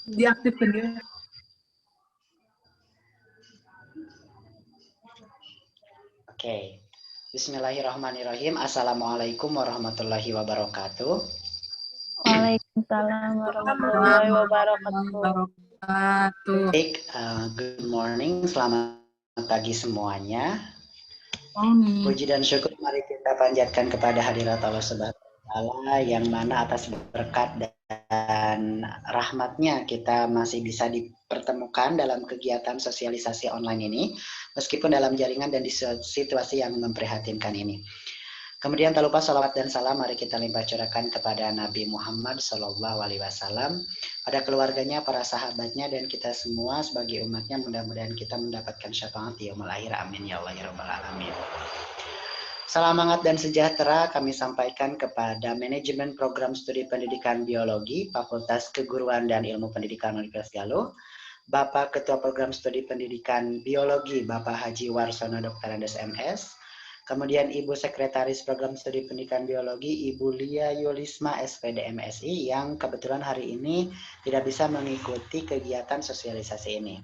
Diaktifkan dia. Oke. Bismillahirrahmanirrahim. Assalamualaikum warahmatullahi wabarakatuh. Waalaikumsalam warahmatullahi wabarakatuh. Baik, good morning. Selamat pagi semuanya. Puji dan syukur mari kita panjatkan kepada hadirat Allah Subhanahu wa Ta'ala yang mana atas berkat dan rahmatnya kita masih bisa dipertemukan dalam kegiatan sosialisasi online ini meskipun dalam jaringan dan di situasi yang memprihatinkan ini. Kemudian tak lupa salawat dan salam mari kita limpah curahkan kepada Nabi Muhammad SAW, pada keluarganya, para sahabatnya, dan kita semua sebagai umatnya. Mudah-mudahan kita mendapatkan syafaat di yaumul akhir. Amin ya Allah ya Rabbal Alamin. Salam hangat dan sejahtera kami sampaikan kepada Manajemen Program Studi Pendidikan Biologi, Fakultas Keguruan dan Ilmu Pendidikan Universitas Galuh, Bapak Ketua Program Studi Pendidikan Biologi, Bapak Haji Warsono Dr. Andes MS, kemudian Ibu Sekretaris Program Studi Pendidikan Biologi, Ibu Lia Yulisma SPD MSI, yang kebetulan hari ini tidak bisa mengikuti kegiatan sosialisasi ini.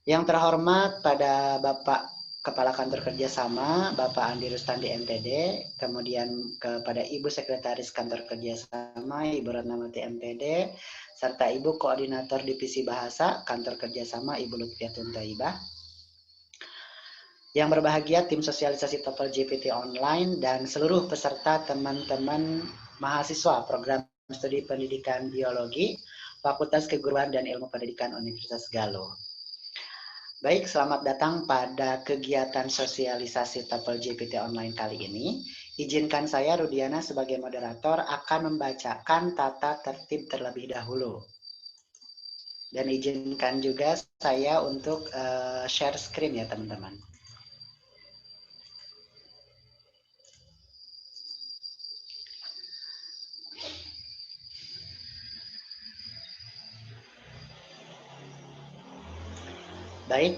Yang terhormat pada Bapak Kepala Kantor Kerjasama, Bapak Andi Rustandi MPD, kemudian kepada Ibu Sekretaris Kantor Kerjasama, Ibu Ratnawati MPD, serta Ibu Koordinator Divisi Bahasa Kantor Kerjasama, Ibu Lutfiatun Thaibah. Yang berbahagia tim sosialisasi TOEFL GPT online dan seluruh peserta teman-teman mahasiswa program studi pendidikan biologi, Fakultas Keguruan dan Ilmu Pendidikan Universitas Galuh. Baik, selamat datang pada kegiatan sosialisasi TOEFL GPT online kali ini. Izinkan saya, Rudiana, sebagai moderator akan membacakan tata tertib terlebih dahulu. Dan izinkan juga saya untuk share screen ya, teman-teman. Baik,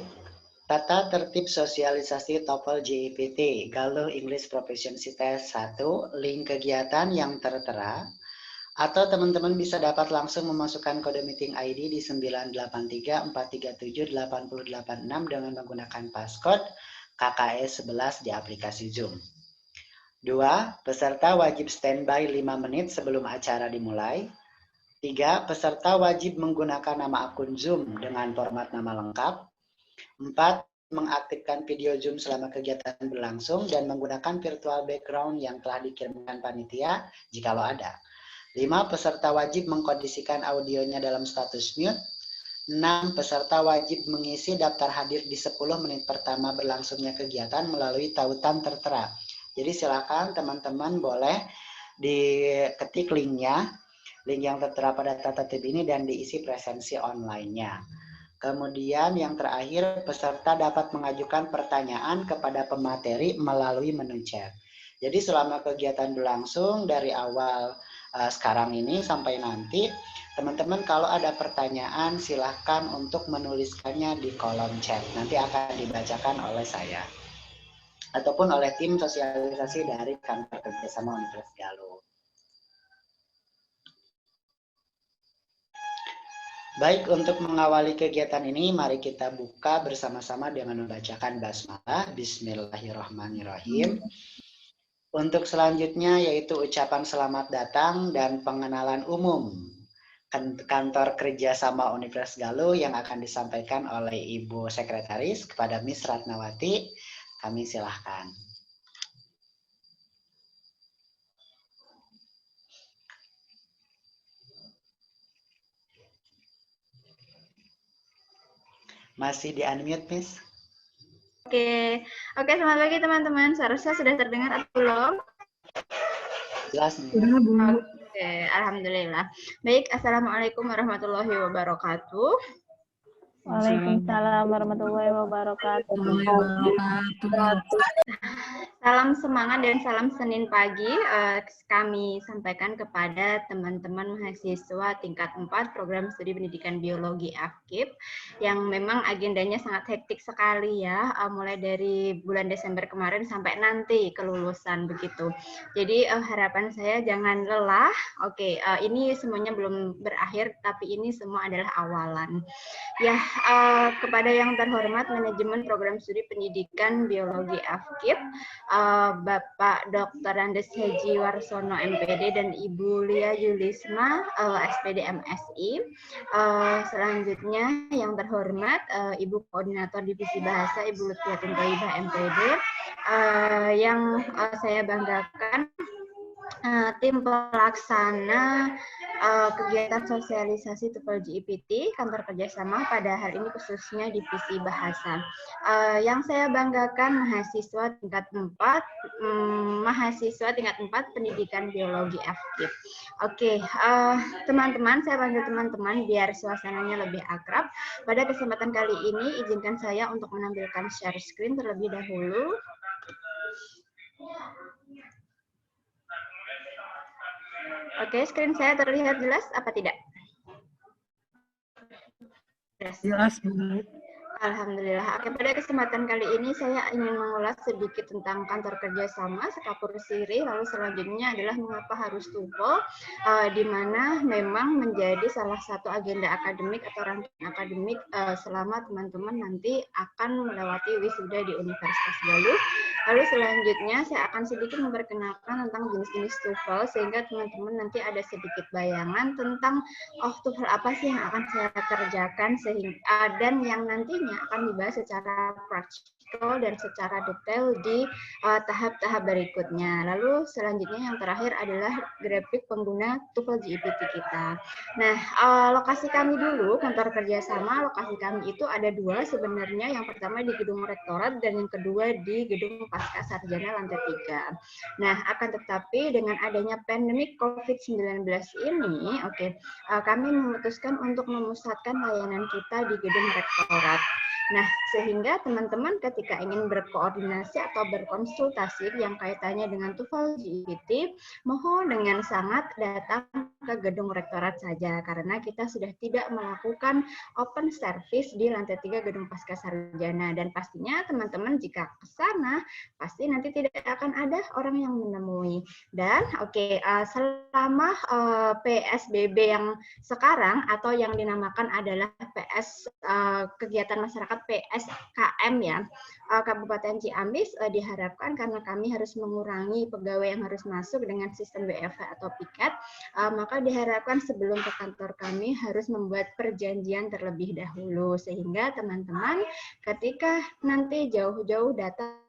tata tertib sosialisasi TOEFL JEPT Galuh English Proficiency Test 1, link kegiatan yang tertera, atau teman-teman bisa dapat langsung memasukkan kode meeting ID di 983437886 dengan menggunakan passcode KKS 11 di aplikasi Zoom. 2. Peserta wajib standby 5 menit sebelum acara dimulai. 3. Peserta wajib menggunakan nama akun Zoom dengan format nama lengkap. 4. Mengaktifkan video Zoom selama kegiatan berlangsung dan menggunakan virtual background yang telah dikirimkan panitia jikalau ada. 5. Peserta wajib mengkondisikan audionya dalam status mute. 6. Peserta wajib mengisi daftar hadir di 10 menit pertama berlangsungnya kegiatan melalui tautan tertera. Jadi silakan teman-teman boleh diketik linknya, link yang tertera pada tata tertib ini dan diisi presensi online-nya. Kemudian yang terakhir, peserta dapat mengajukan pertanyaan kepada pemateri melalui menu chat. Jadi selama kegiatan berlangsung dari awal sekarang ini sampai nanti, teman-teman kalau ada pertanyaan silahkan untuk menuliskannya di kolom chat. Nanti akan dibacakan oleh saya ataupun oleh tim sosialisasi dari Kantor Kerjasama Universitas Galuh. Baik, untuk mengawali kegiatan ini, mari kita buka bersama-sama dengan membacakan basmalah. Bismillahirrahmanirrahim. Untuk selanjutnya yaitu ucapan selamat datang dan pengenalan umum Kantor Kerjasama Universitas Galuh yang akan disampaikan oleh Ibu Sekretaris kepada Miss Ratnawati. Kami silahkan. Masih di-unmute, Miss? Oke, selamat pagi teman-teman. Seharusnya sudah terdengar atau belum? Jelas, Miss. Oke, alhamdulillah. Baik, assalamualaikum warahmatullahi wabarakatuh. Waalaikumsalam warahmatullahi wabarakatuh. Salam semangat dan salam Senin pagi kami sampaikan kepada teman-teman mahasiswa tingkat 4 program studi pendidikan biologi FKIP yang memang agendanya sangat hektik sekali ya, mulai dari bulan Desember kemarin sampai nanti kelulusan begitu. Jadi harapan saya jangan lelah. Oke, ini semuanya belum berakhir tapi ini semua adalah awalan. Ya, kepada yang terhormat manajemen program studi pendidikan biologi FKIP, Bapak Dr. Andes Haji Warsono MPD dan Ibu Lia Yulisma SPD MSI. Selanjutnya yang terhormat Ibu Koordinator Divisi Bahasa Ibu Lutfiatin Thaibah MPD. Yang saya banggakan tim pelaksana kegiatan sosialisasi TOEFL GEPT kantor kerjasama pada hari ini khususnya divisi bahasa. Yang saya banggakan mahasiswa tingkat 4 pendidikan biologi FKIP. Oke, teman-teman, saya panggil teman-teman biar suasananya lebih akrab. Pada kesempatan kali ini izinkan saya untuk menampilkan share screen terlebih dahulu. Oke, screen saya terlihat jelas apa tidak? Jelas, Bu. Alhamdulillah. Oke, pada kesempatan kali ini saya ingin mengulas sedikit tentang kantor kerjasama sekapur siri, lalu selanjutnya adalah mengapa harus TOEFL, di mana memang menjadi salah satu agenda akademik atau rangkaian akademik selama teman-teman nanti akan melewati wisuda di Universitas Galuh. Lalu selanjutnya saya akan sedikit memperkenalkan tentang jenis-jenis TOEFL sehingga teman-teman nanti ada sedikit bayangan tentang TOEFL apa sih yang akan saya kerjakan sehingga dan yang nantinya akan dibahas secara praktikal dan secara detail di tahap-tahap berikutnya. Lalu selanjutnya yang terakhir adalah grafik pengguna TOEFL GEPT kita. Nah, lokasi kami dulu, kantor kerjasama, lokasi kami itu ada dua sebenarnya. Yang pertama di gedung rektorat dan yang kedua di gedung pasca sarjana lantai 3. Nah, akan tetapi dengan adanya pandemik COVID-19 ini, kami memutuskan untuk memusatkan layanan kita di gedung rektorat. Nah, sehingga teman-teman ketika ingin berkoordinasi atau berkonsultasi yang kaitannya dengan TOEFL GEPT, mohon dengan sangat datang ke gedung rektorat saja, karena kita sudah tidak melakukan open service di lantai 3 gedung pasca sarjana, dan pastinya teman-teman jika ke sana, pasti nanti tidak akan ada orang yang menemui. Dan selama PSBB yang sekarang atau yang dinamakan adalah PS kegiatan masyarakat PSKM ya, Kabupaten Ciamis diharapkan karena kami harus mengurangi pegawai yang harus masuk dengan sistem WFH atau piket, maka diharapkan sebelum ke kantor kami harus membuat perjanjian terlebih dahulu sehingga teman-teman ketika nanti jauh-jauh datang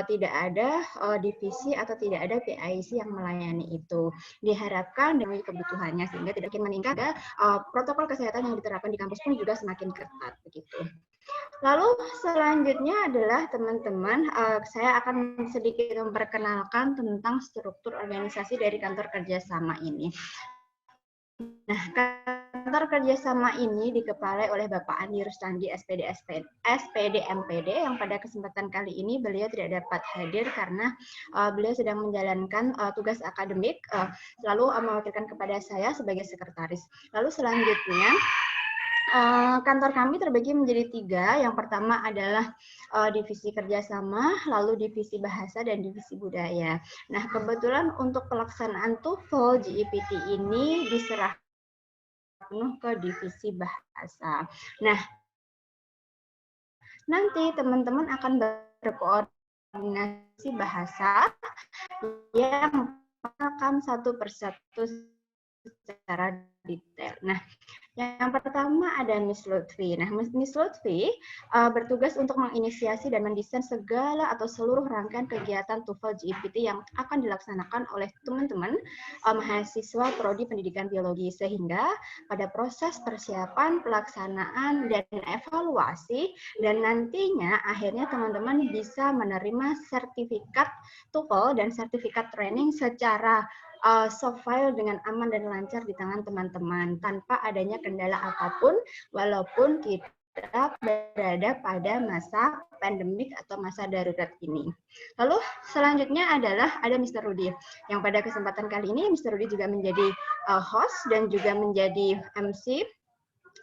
tidak ada divisi atau tidak ada PIC yang melayani itu. Diharapkan dengan kebutuhannya sehingga tidak makin meningkat, protokol kesehatan yang diterapkan di kampus pun juga semakin ketat begitu. Lalu selanjutnya adalah teman-teman, saya akan sedikit memperkenalkan tentang struktur organisasi dari kantor kerjasama ini. Nah, kantor kerjasama ini dikepalai oleh Bapak Andi Rustandi SPD MPD yang pada kesempatan kali ini beliau tidak dapat hadir karena beliau sedang menjalankan tugas akademik, lalu mewakilkan kepada saya sebagai sekretaris. Lalu selanjutnya kantor kami terbagi menjadi 3. Yang pertama adalah divisi kerjasama, lalu divisi bahasa, dan divisi budaya. Nah, kebetulan untuk pelaksanaan TOEFL GEPT ini diserahkan penuh ke divisi bahasa. Nah, nanti teman-teman akan berkoordinasi bahasa yang akan satu persatu secara detail. Nah, yang pertama ada Miss Lutfi. Nah, Miss Lutfi bertugas untuk menginisiasi dan mendesain segala atau seluruh rangkaian kegiatan TOEFL GEPT yang akan dilaksanakan oleh teman-teman mahasiswa Prodi Pendidikan Biologi, sehingga pada proses persiapan, pelaksanaan, dan evaluasi, dan nantinya akhirnya teman-teman bisa menerima sertifikat TOEFL dan sertifikat training secara soft file dengan aman dan lancar di tangan teman-teman tanpa adanya kendala apapun, walaupun kita berada pada masa pandemik atau masa darurat ini. Lalu selanjutnya adalah ada Mr. Rudy, yang pada kesempatan kali ini Mr. Rudy juga menjadi host dan juga menjadi MC.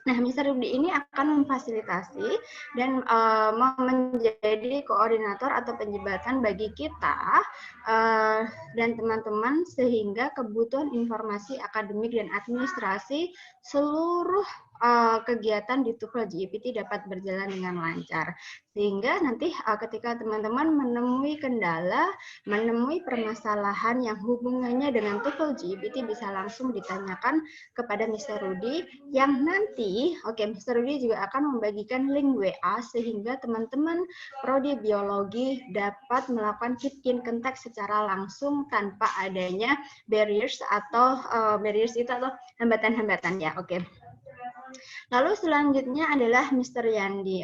Nah, Mr. Rudy ini akan memfasilitasi dan menjadi koordinator atau penjembatan bagi kita dan teman-teman sehingga kebutuhan informasi akademik dan administrasi seluruh kegiatan di TOEFL GPT dapat berjalan dengan lancar. Sehingga nanti ketika teman-teman menemui kendala, menemui permasalahan yang hubungannya dengan TOEFL GPT bisa langsung ditanyakan kepada Mr. Rudy yang nanti, Mr. Rudy juga akan membagikan link WA sehingga teman-teman prodi biologi dapat melakukan keep in contact secara langsung tanpa adanya barriers atau hambatan-hambatan ya. Lalu selanjutnya adalah Mr. Yandi.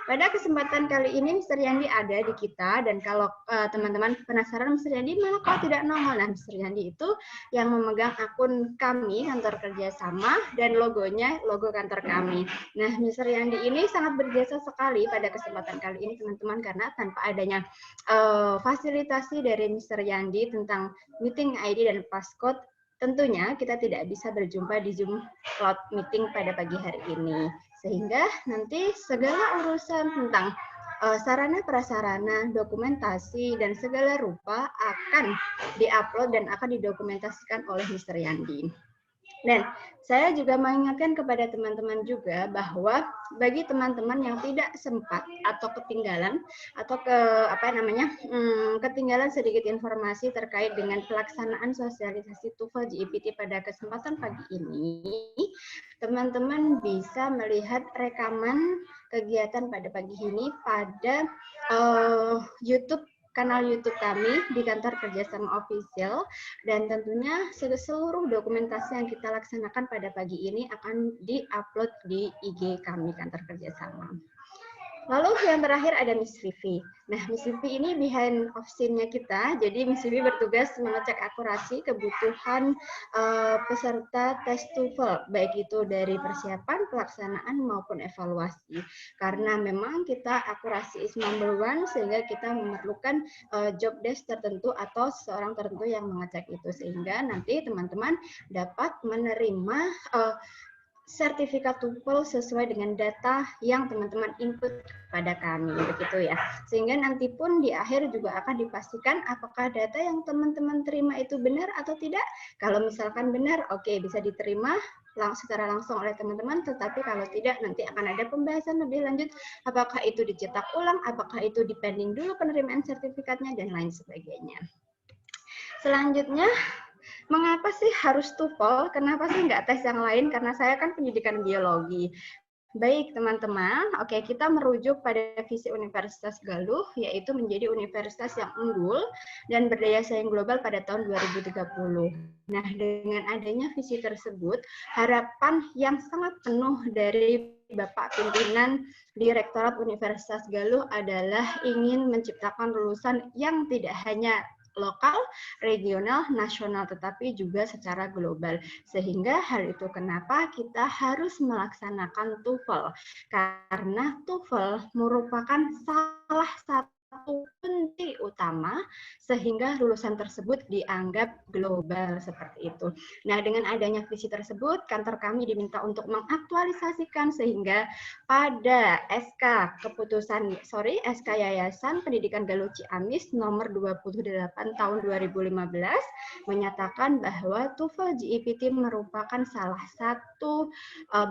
Pada kesempatan kali ini Mr. Yandi ada di kita dan kalau teman-teman penasaran Mr. Yandi mana kalau tidak nongol. Nah, Mr. Yandi itu yang memegang akun kami kantor kerjasama dan logonya logo kantor kami. Nah, Mr. Yandi ini sangat berjasa sekali pada kesempatan kali ini teman-teman karena tanpa adanya fasilitasi dari Mr. Yandi tentang meeting ID dan passcode, tentunya kita tidak bisa berjumpa di Zoom Cloud Meeting pada pagi hari ini. Sehingga nanti segala urusan tentang sarana prasarana, dokumentasi, dan segala rupa akan diupload dan akan didokumentasikan oleh Mr. Yandi. Dan saya juga mengingatkan kepada teman-teman juga bahwa bagi teman-teman yang tidak sempat atau ketinggalan atau ketinggalan sedikit informasi terkait dengan pelaksanaan sosialisasi TOEFL GPT pada kesempatan pagi ini, teman-teman bisa melihat rekaman kegiatan pada pagi ini pada kanal YouTube kami di Kantor Kerjasama Official, dan tentunya seluruh dokumentasi yang kita laksanakan pada pagi ini akan di-upload di IG kami Kantor Kerjasama. Lalu yang terakhir ada Miss Vivi. Nah, Miss Vivi ini behind of scene-nya kita, jadi Miss Vivi bertugas mengecek akurasi kebutuhan peserta tes TOEFL, baik itu dari persiapan, pelaksanaan, maupun evaluasi. Karena memang kita akurasi is number one, sehingga kita memerlukan job desk tertentu atau seorang tertentu yang mengecek itu. Sehingga nanti teman-teman dapat menerima sertifikat TOEFL sesuai dengan data yang teman-teman input kepada kami, begitu ya. Sehingga nanti pun di akhir juga akan dipastikan apakah data yang teman-teman terima itu benar atau tidak. Kalau misalkan benar, bisa diterima secara langsung oleh teman-teman, tetapi kalau tidak nanti akan ada pembahasan lebih lanjut apakah itu dicetak ulang, apakah itu dipending dulu penerimaan sertifikatnya, dan lain sebagainya. Selanjutnya, mengapa sih harus TOEFL? Kenapa sih nggak tes yang lain? Karena saya kan pendidikan biologi. Baik teman-teman, kita merujuk pada visi Universitas Galuh, yaitu menjadi universitas yang unggul dan berdaya saing global pada tahun 2030. Nah, dengan adanya visi tersebut, harapan yang sangat penuh dari Bapak Pimpinan Direktorat Universitas Galuh adalah ingin menciptakan lulusan yang tidak hanya lokal, regional, nasional, tetapi juga secara global. Sehingga hal itu kenapa kita harus melaksanakan TOEFL. Karena TOEFL merupakan salah satu kunci utama sehingga lulusan tersebut dianggap global seperti itu. Nah, dengan adanya visi tersebut, kantor kami diminta untuk mengaktualisasikan sehingga pada SK Yayasan Pendidikan Galuh Ciamis nomor 28 tahun 2015 menyatakan bahwa TOEFL GPT merupakan salah satu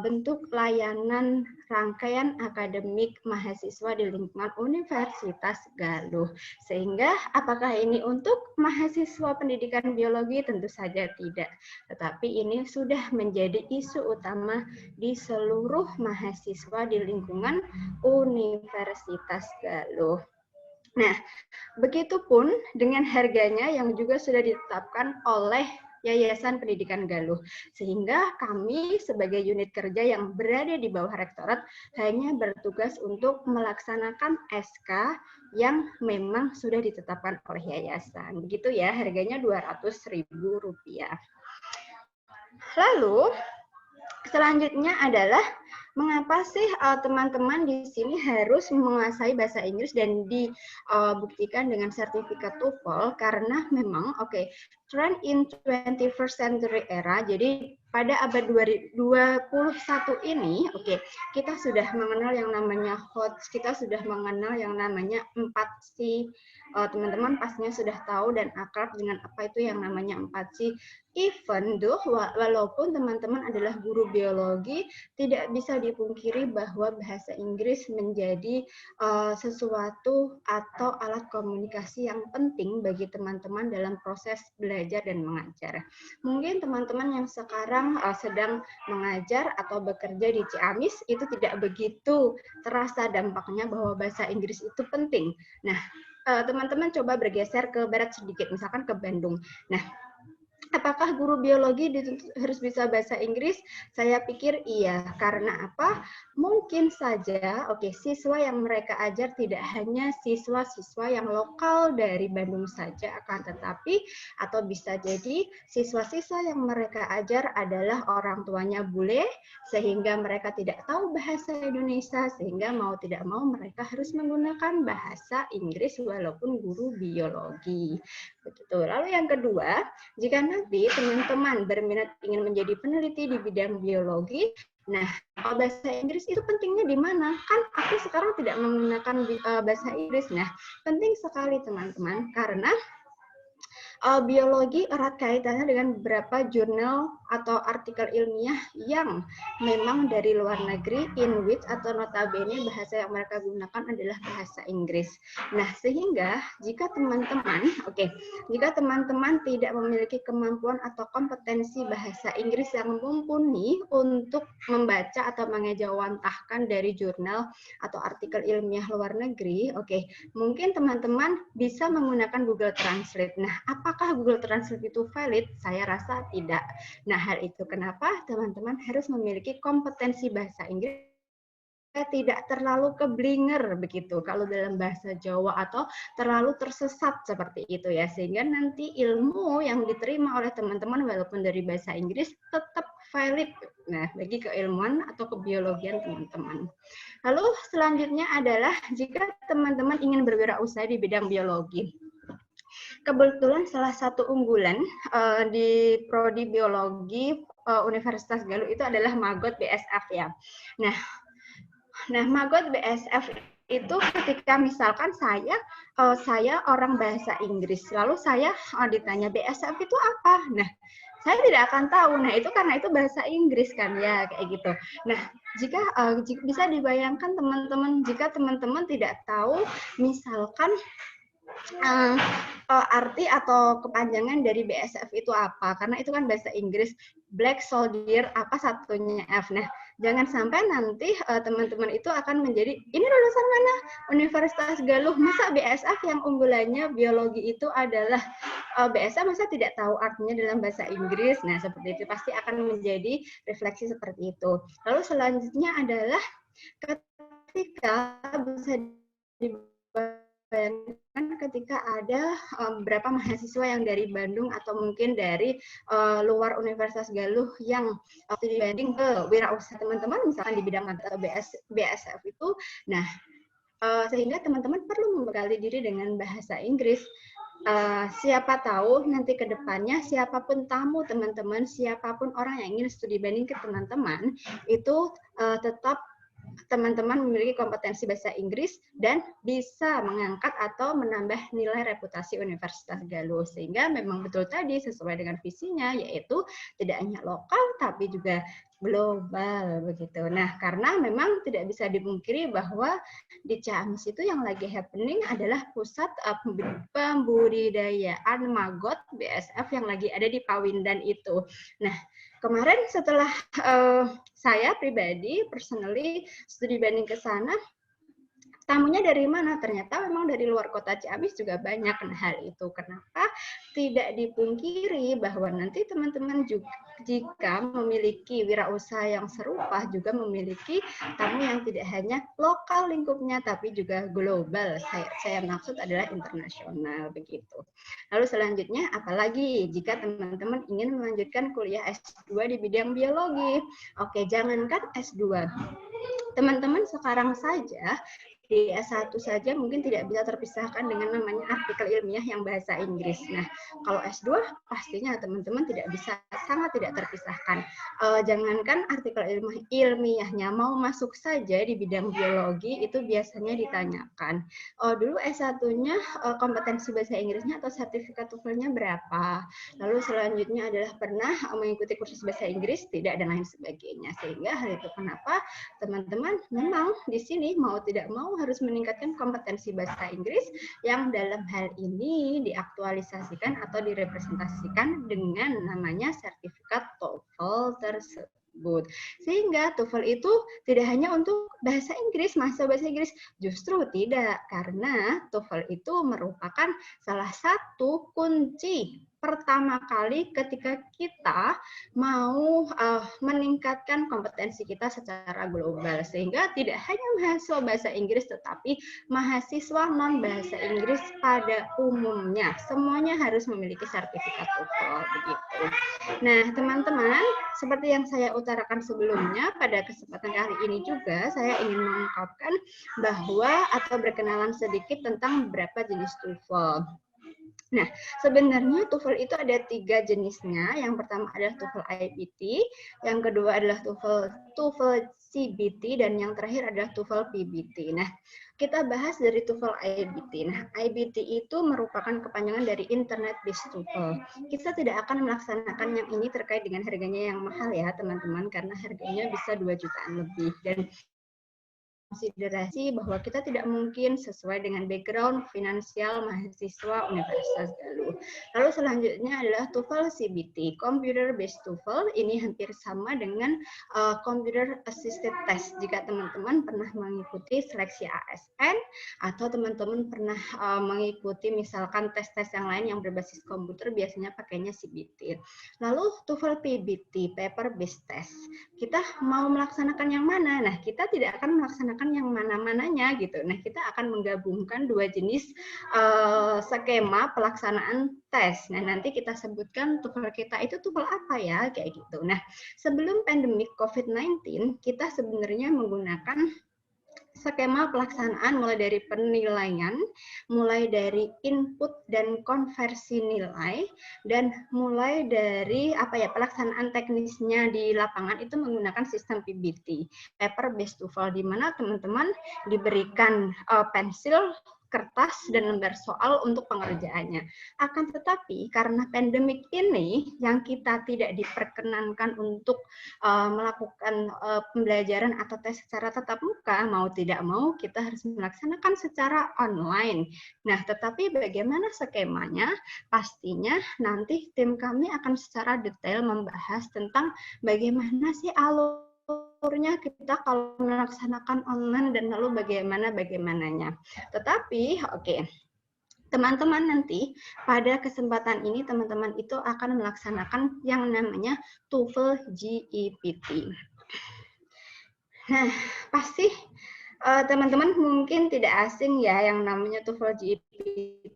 bentuk layanan rangkaian akademik mahasiswa di lingkungan Universitas Galuh. Sehingga apakah ini untuk mahasiswa pendidikan biologi? Tentu saja tidak. Tetapi ini sudah menjadi isu utama di seluruh mahasiswa di lingkungan Universitas Galuh. Nah, begitupun dengan harganya yang juga sudah ditetapkan oleh Yayasan Pendidikan Galuh. Sehingga kami sebagai unit kerja yang berada di bawah rektorat hanya bertugas untuk melaksanakan SK yang memang sudah ditetapkan oleh yayasan. Begitu ya, harganya Rp200.000. Lalu selanjutnya adalah mengapa sih teman-teman di sini harus menguasai bahasa Inggris dan dibuktikan dengan sertifikat TOEFL? Karena memang, trend in 21st century era, jadi pada abad 2021 ini, kita sudah mengenal yang namanya HOTS, kita sudah mengenal yang namanya 4C. Teman-teman pastinya sudah tahu dan akrab dengan apa itu yang namanya 4C. Even though, walaupun teman-teman adalah guru biologi, tidak bisa dipungkiri bahwa bahasa Inggris menjadi sesuatu atau alat komunikasi yang penting bagi teman-teman dalam proses belajar dan mengajar. Mungkin teman-teman yang sekarang sedang mengajar atau bekerja di Ciamis itu tidak begitu terasa dampaknya bahwa bahasa Inggris itu penting. Nah, teman-teman coba bergeser ke barat sedikit, misalkan ke Bandung. Nah, apakah guru biologi harus bisa bahasa Inggris? Saya pikir iya. Karena apa? Mungkin saja, siswa yang mereka ajar tidak hanya siswa-siswa yang lokal dari Bandung saja, akan tetapi atau bisa jadi siswa-siswa yang mereka ajar adalah orang tuanya bule, sehingga mereka tidak tahu bahasa Indonesia, sehingga mau tidak mau mereka harus menggunakan bahasa Inggris walaupun guru biologi. Begitu. Lalu yang kedua, jika nanti teman-teman berminat ingin menjadi peneliti di bidang biologi, nah, bahasa Inggris itu pentingnya di mana? Kan aku sekarang tidak menggunakan bahasa Inggris. Nah, penting sekali teman-teman, karena biologi erat kaitannya dengan beberapa jurnal atau artikel ilmiah yang memang dari luar negeri, in which atau notabene bahasa yang mereka gunakan adalah bahasa Inggris. Nah, sehingga jika teman-teman tidak memiliki kemampuan atau kompetensi bahasa Inggris yang mumpuni untuk membaca atau mengejawantahkan dari jurnal atau artikel ilmiah luar negeri, mungkin teman-teman bisa menggunakan Google Translate. Nah, apakah Google Translate itu valid? Saya rasa tidak. Nah, hal itu kenapa teman-teman harus memiliki kompetensi bahasa Inggris tidak terlalu keblinger begitu kalau dalam bahasa Jawa atau terlalu tersesat seperti itu ya, sehingga nanti ilmu yang diterima oleh teman-teman walaupun dari bahasa Inggris tetap valid bagi keilmuan atau kebiologian teman-teman. Lalu selanjutnya adalah jika teman-teman ingin berwirausaha di bidang biologi. Kebetulan salah satu unggulan di prodi biologi Universitas Galuh itu adalah Magot BSF ya. Nah, Magot BSF itu ketika misalkan saya orang bahasa Inggris, lalu saya ditanya BSF itu apa? Nah, saya tidak akan tahu. Nah, itu karena itu bahasa Inggris kan ya, kayak gitu. Nah, jika bisa dibayangkan teman-teman, jika teman-teman tidak tahu misalkan arti atau kepanjangan dari BSF itu apa, karena itu kan bahasa Inggris, Black Soldier apa satunya F. Nah, jangan sampai nanti teman-teman itu akan menjadi, ini lulusan mana? Universitas Galuh, masa BSF yang unggulannya biologi itu adalah BSF, masa tidak tahu artinya dalam bahasa Inggris? Nah, seperti itu pasti akan menjadi refleksi seperti itu. Lalu selanjutnya adalah ketika bisa bayangkan ketika ada beberapa mahasiswa yang dari Bandung atau mungkin dari luar Universitas Galuh yang studi banding ke wirausaha teman-teman misalkan di bidang atau BSF itu, nah sehingga teman-teman perlu membekali diri dengan bahasa Inggris. Siapa tahu nanti ke depannya siapapun tamu teman-teman, siapapun orang yang ingin studi banding ke teman-teman itu tetap teman-teman memiliki kompetensi bahasa Inggris dan bisa mengangkat atau menambah nilai reputasi Universitas Galuh, sehingga memang betul tadi sesuai dengan visinya, yaitu tidak hanya lokal tapi juga global begitu. Nah, karena memang tidak bisa dipungkiri bahwa di Ciamis itu yang lagi happening adalah pusat pembudidayaan Magot BSF yang lagi ada di Pawindan itu. Nah, kemarin setelah saya pribadi, personally, studi banding ke sana, tamunya dari mana? Ternyata memang dari luar kota Ciamis juga banyak. Nah, hal itu kenapa tidak dipungkiri bahwa nanti teman-teman juga jika memiliki wirausaha yang serupa juga memiliki tamu yang tidak hanya lokal lingkupnya tapi juga global. Saya maksud adalah internasional begitu. Lalu selanjutnya apalagi jika teman-teman ingin melanjutkan kuliah S2 di bidang biologi. Oke, jangankan S2. Teman-teman sekarang saja di S1 saja mungkin tidak bisa terpisahkan dengan namanya artikel ilmiah yang bahasa Inggris. Nah, kalau S2 pastinya teman-teman tidak bisa, sangat tidak terpisahkan. Jangankan artikel ilmiahnya, mau masuk saja di bidang biologi itu biasanya ditanyakan. Dulu S1-nya kompetensi bahasa Inggrisnya atau sertifikat TOEFL-nya berapa? Lalu selanjutnya adalah pernah mengikuti kursus bahasa Inggris, tidak, dan lain sebagainya. Sehingga hal itu kenapa teman-teman memang di sini mau tidak mau harus meningkatkan kompetensi bahasa Inggris yang dalam hal ini diaktualisasikan atau direpresentasikan dengan namanya sertifikat TOEFL tersebut. Sehingga TOEFL itu tidak hanya untuk bahasa Inggris, bahasa Inggris, justru tidak, karena TOEFL itu merupakan salah satu kunci pertama kali ketika kita mau meningkatkan kompetensi kita secara global, sehingga tidak hanya mahasiswa bahasa Inggris tetapi mahasiswa non bahasa Inggris pada umumnya semuanya harus memiliki sertifikat TOEFL begitu. Nah, teman-teman, seperti yang saya utarakan sebelumnya, pada kesempatan kali ini juga saya ingin mengungkapkan bahwa atau berkenalan sedikit tentang beberapa jenis TOEFL. Nah, sebenarnya TOEFL itu ada 3 jenisnya. Yang pertama adalah TOEFL IBT, yang kedua adalah TOEFL CBT, dan yang terakhir adalah TOEFL PBT. Nah, kita bahas dari TOEFL IBT. Nah, IBT itu merupakan kepanjangan dari Internet Based TOEFL. Kita tidak akan melaksanakan yang ini terkait dengan harganya yang mahal ya, teman-teman, karena harganya bisa 2 jutaan lebih. Dan konsiderasi bahwa kita tidak mungkin sesuai dengan background finansial mahasiswa Universitas Galuh. Lalu selanjutnya adalah TOEFL CBT, Computer Based TOEFL. Ini hampir sama dengan Computer Assisted Test. Jika teman-teman pernah mengikuti seleksi ASN atau teman-teman pernah mengikuti misalkan tes-tes yang lain yang berbasis komputer, biasanya pakainya CBT. Lalu TOEFL PBT, Paper Based Test. Kita mau melaksanakan yang mana? Nah, kita tidak akan melaksanakan yang mana-mananya gitu. Nah, kita akan menggabungkan 2 jenis skema pelaksanaan tes. Nah, nanti kita sebutkan TOEFL kita itu TOEFL apa ya, kayak gitu. Nah, sebelum pandemik COVID-19, kita sebenarnya menggunakan skema pelaksanaan mulai dari penilaian, mulai dari input dan konversi nilai, dan mulai dari pelaksanaan teknisnya di lapangan itu menggunakan sistem PBT, paper based TOEFL, di mana teman-teman diberikan pensil, kertas, dan lembar soal untuk pengerjaannya. Akan tetapi karena pandemik ini yang kita tidak diperkenankan untuk melakukan pembelajaran atau tes secara tatap muka, mau tidak mau kita harus melaksanakan secara online. Nah, tetapi bagaimana skemanya? Pastinya nanti tim kami akan secara detail membahas tentang bagaimana sih alurnya kita kalau melaksanakan online dan lalu bagaimananya. Tetapi teman-teman nanti pada kesempatan ini teman-teman itu akan melaksanakan yang namanya TOEFL GEPT. Nah, pasti teman-teman mungkin tidak asing ya yang namanya TOEFL GEPT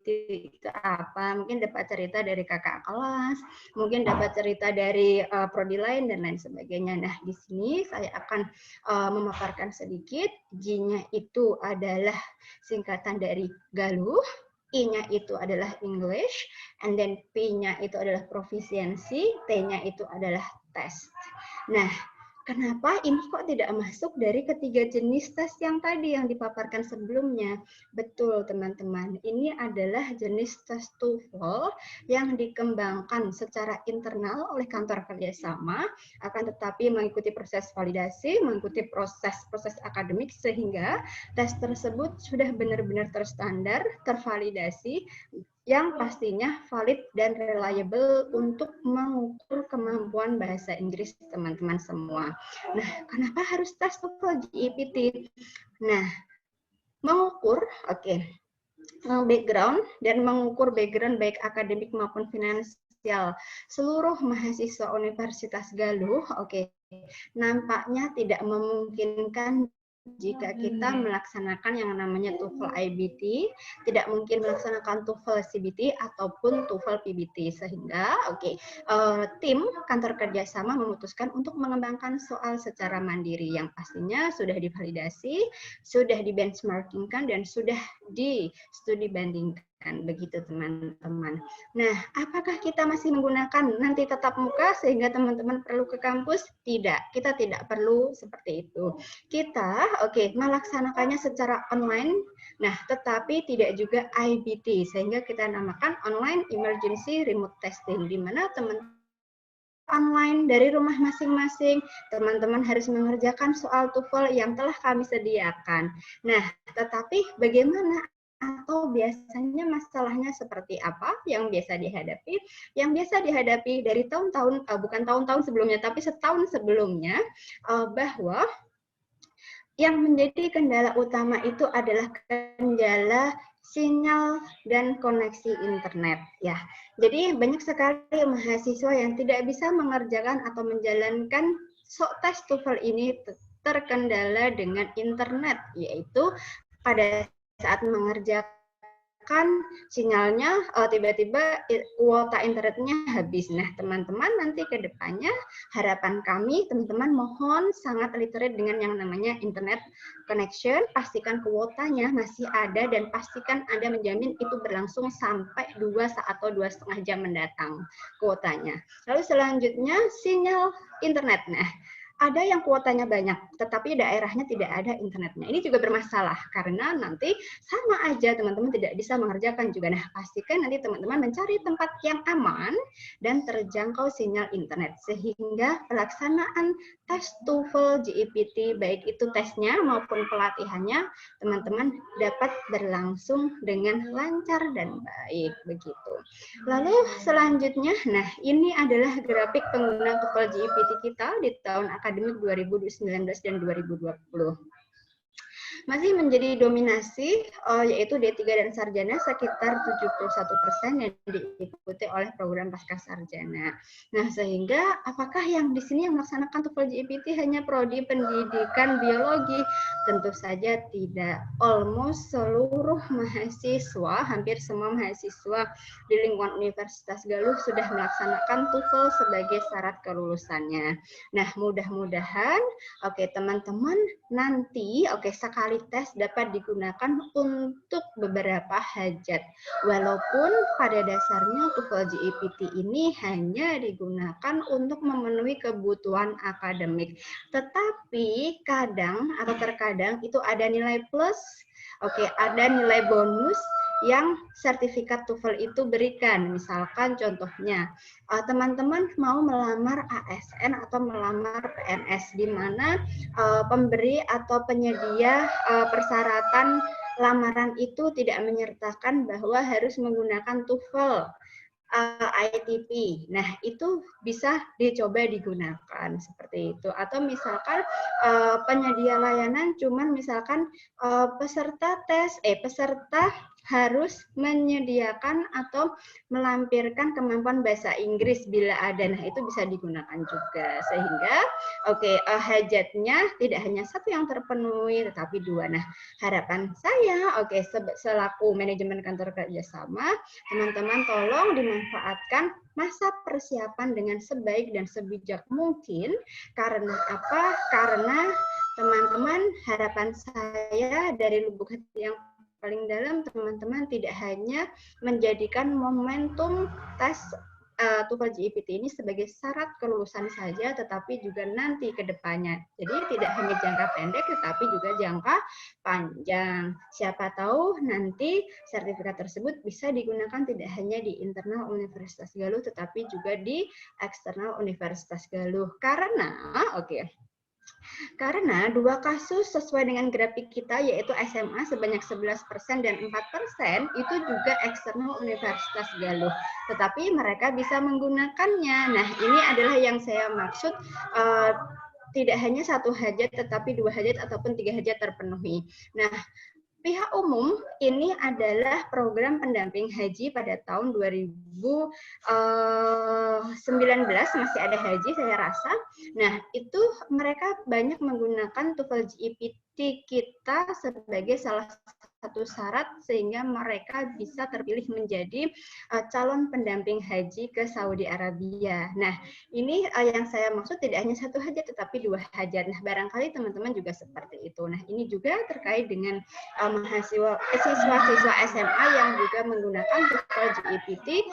itu apa, mungkin dapat cerita dari kakak kelas, mungkin dapat cerita dari prodi lain dan lain sebagainya. Nah, di sini saya akan memaparkan sedikit. G-nya itu adalah singkatan dari Galuh, I-nya itu adalah English, and then P-nya itu adalah proficiency, T-nya itu adalah test. Nah, kenapa ini kok tidak masuk dari ketiga jenis tes yang tadi yang dipaparkan sebelumnya? Betul, teman-teman. Ini adalah jenis tes TOEFL yang dikembangkan secara internal oleh kantor kerjasama, akan tetapi mengikuti proses validasi, mengikuti proses akademik, sehingga tes tersebut sudah benar-benar terstandar, tervalidasi, yang pastinya valid dan reliable untuk mengukur kemampuan bahasa Inggris teman-teman semua. Nah, kenapa harus tes TOEFL GEPT? Nah, mengukur background dan mengukur background baik akademik maupun finansial seluruh mahasiswa Universitas Galuh, nampaknya tidak memungkinkan jika kita melaksanakan yang namanya TOEFL IBT, tidak mungkin melaksanakan TOEFL CBT ataupun TOEFL PBT, sehingga tim kantor kerjasama memutuskan untuk mengembangkan soal secara mandiri yang pastinya sudah divalidasi, sudah di-benchmarkingkan, dan sudah di studi bandingkan. Begitu teman-teman. Nah, apakah kita masih menggunakan nanti tatap muka sehingga teman-teman perlu ke kampus? Tidak, kita tidak perlu seperti itu. Kita melaksanakannya secara online, nah tetapi tidak juga IBT, sehingga kita namakan Online Emergency Remote Testing, di mana teman-teman online dari rumah masing-masing, teman-teman harus mengerjakan soal TOEFL yang telah kami sediakan. Nah, tetapi bagaimana atau biasanya masalahnya seperti apa yang biasa dihadapi? Yang biasa dihadapi dari tahun-tahun, bukan tahun-tahun sebelumnya, tapi setahun sebelumnya, bahwa yang menjadi kendala utama itu adalah kendala sinyal dan koneksi internet, ya. Jadi banyak sekali mahasiswa yang tidak bisa mengerjakan atau menjalankan tes TOEFL ini terkendala dengan internet, yaitu pada saat mengerjakan sinyalnya tiba-tiba kuota internetnya habis. Nah, teman-teman nanti ke depannya harapan kami, teman-teman mohon sangat literate dengan yang namanya internet connection, pastikan kuotanya masih ada dan pastikan Anda menjamin itu berlangsung sampai 2 atau 2,5 jam mendatang kuotanya. Lalu selanjutnya sinyal internet. Nah, ada yang kuotanya banyak, tetapi daerahnya tidak ada internetnya. Ini juga bermasalah, karena nanti sama aja teman-teman tidak bisa mengerjakan juga. Nah, pastikan nanti teman-teman mencari tempat yang aman dan terjangkau sinyal internet, sehingga pelaksanaan tes TOEFL GEPT, baik itu tesnya maupun pelatihannya, teman-teman dapat berlangsung dengan lancar dan baik, begitu. Lalu selanjutnya, nah ini adalah grafik pengguna TOEFL GEPT kita di tahun akademik 2019 dan 2020. Masih menjadi dominasi yaitu D3 dan sarjana sekitar 71% yang diikuti oleh program pasca sarjana. Nah, sehingga apakah yang di sini yang melaksanakan TOEFL GEPT hanya prodi pendidikan biologi? Tentu saja tidak. Almost seluruh mahasiswa, hampir semua mahasiswa di lingkungan Universitas Galuh sudah melaksanakan TOEFL sebagai syarat kelulusannya. Nah, mudah-mudahan teman-teman nanti sekali tes dapat digunakan untuk beberapa hajat. Walaupun pada dasarnya TOEFL GEPT ini hanya digunakan untuk memenuhi kebutuhan akademik. Tetapi kadang atau terkadang itu ada nilai plus, ada nilai bonus yang sertifikat TOEFL itu berikan. Misalkan contohnya, teman-teman mau melamar ASN atau melamar PNS, di mana pemberi atau penyedia persyaratan lamaran itu tidak menyertakan bahwa harus menggunakan TOEFL ITP. Nah, itu bisa dicoba digunakan seperti itu. Atau misalkan penyedia layanan cuman misalkan peserta harus menyediakan atau melampirkan kemampuan bahasa Inggris bila ada. Nah, itu bisa digunakan juga. Sehingga hajatnya tidak hanya satu yang terpenuhi, tetapi dua. Nah, harapan saya, selaku manajemen kantor kerjasama, teman-teman tolong dimanfaatkan masa persiapan dengan sebaik dan sebijak mungkin. Karena apa? Karena teman-teman, harapan saya dari lubuk hati yang paling dalam, teman-teman tidak hanya menjadikan momentum tes TOEFL GEPT ini sebagai syarat kelulusan saja, tetapi juga nanti ke depannya. Jadi tidak hanya jangka pendek, tetapi juga jangka panjang. Siapa tahu nanti sertifikat tersebut bisa digunakan tidak hanya di internal Universitas Galuh, tetapi juga di eksternal Universitas Galuh. Karena dua kasus sesuai dengan grafik kita, yaitu SMA sebanyak 11% dan 4% itu juga eksternal Universitas Galuh. Tetapi mereka bisa menggunakannya. Nah, ini adalah yang saya maksud, tidak hanya satu hajat, tetapi 2 hajat ataupun 3 hajat terpenuhi. Nah, pihak umum ini adalah program pendamping haji pada tahun 2019 masih ada haji saya rasa. Nah, itu mereka banyak menggunakan TOEFL GEPT kita sebagai salah satu syarat sehingga mereka bisa terpilih menjadi calon pendamping haji ke Saudi Arabia. Nah, ini yang saya maksud tidak hanya satu hajat tetapi 2 hajat. Nah, barangkali teman-teman juga seperti itu. Nah, ini juga terkait dengan siswa-siswa SMA yang juga menggunakan TOEFL GEPT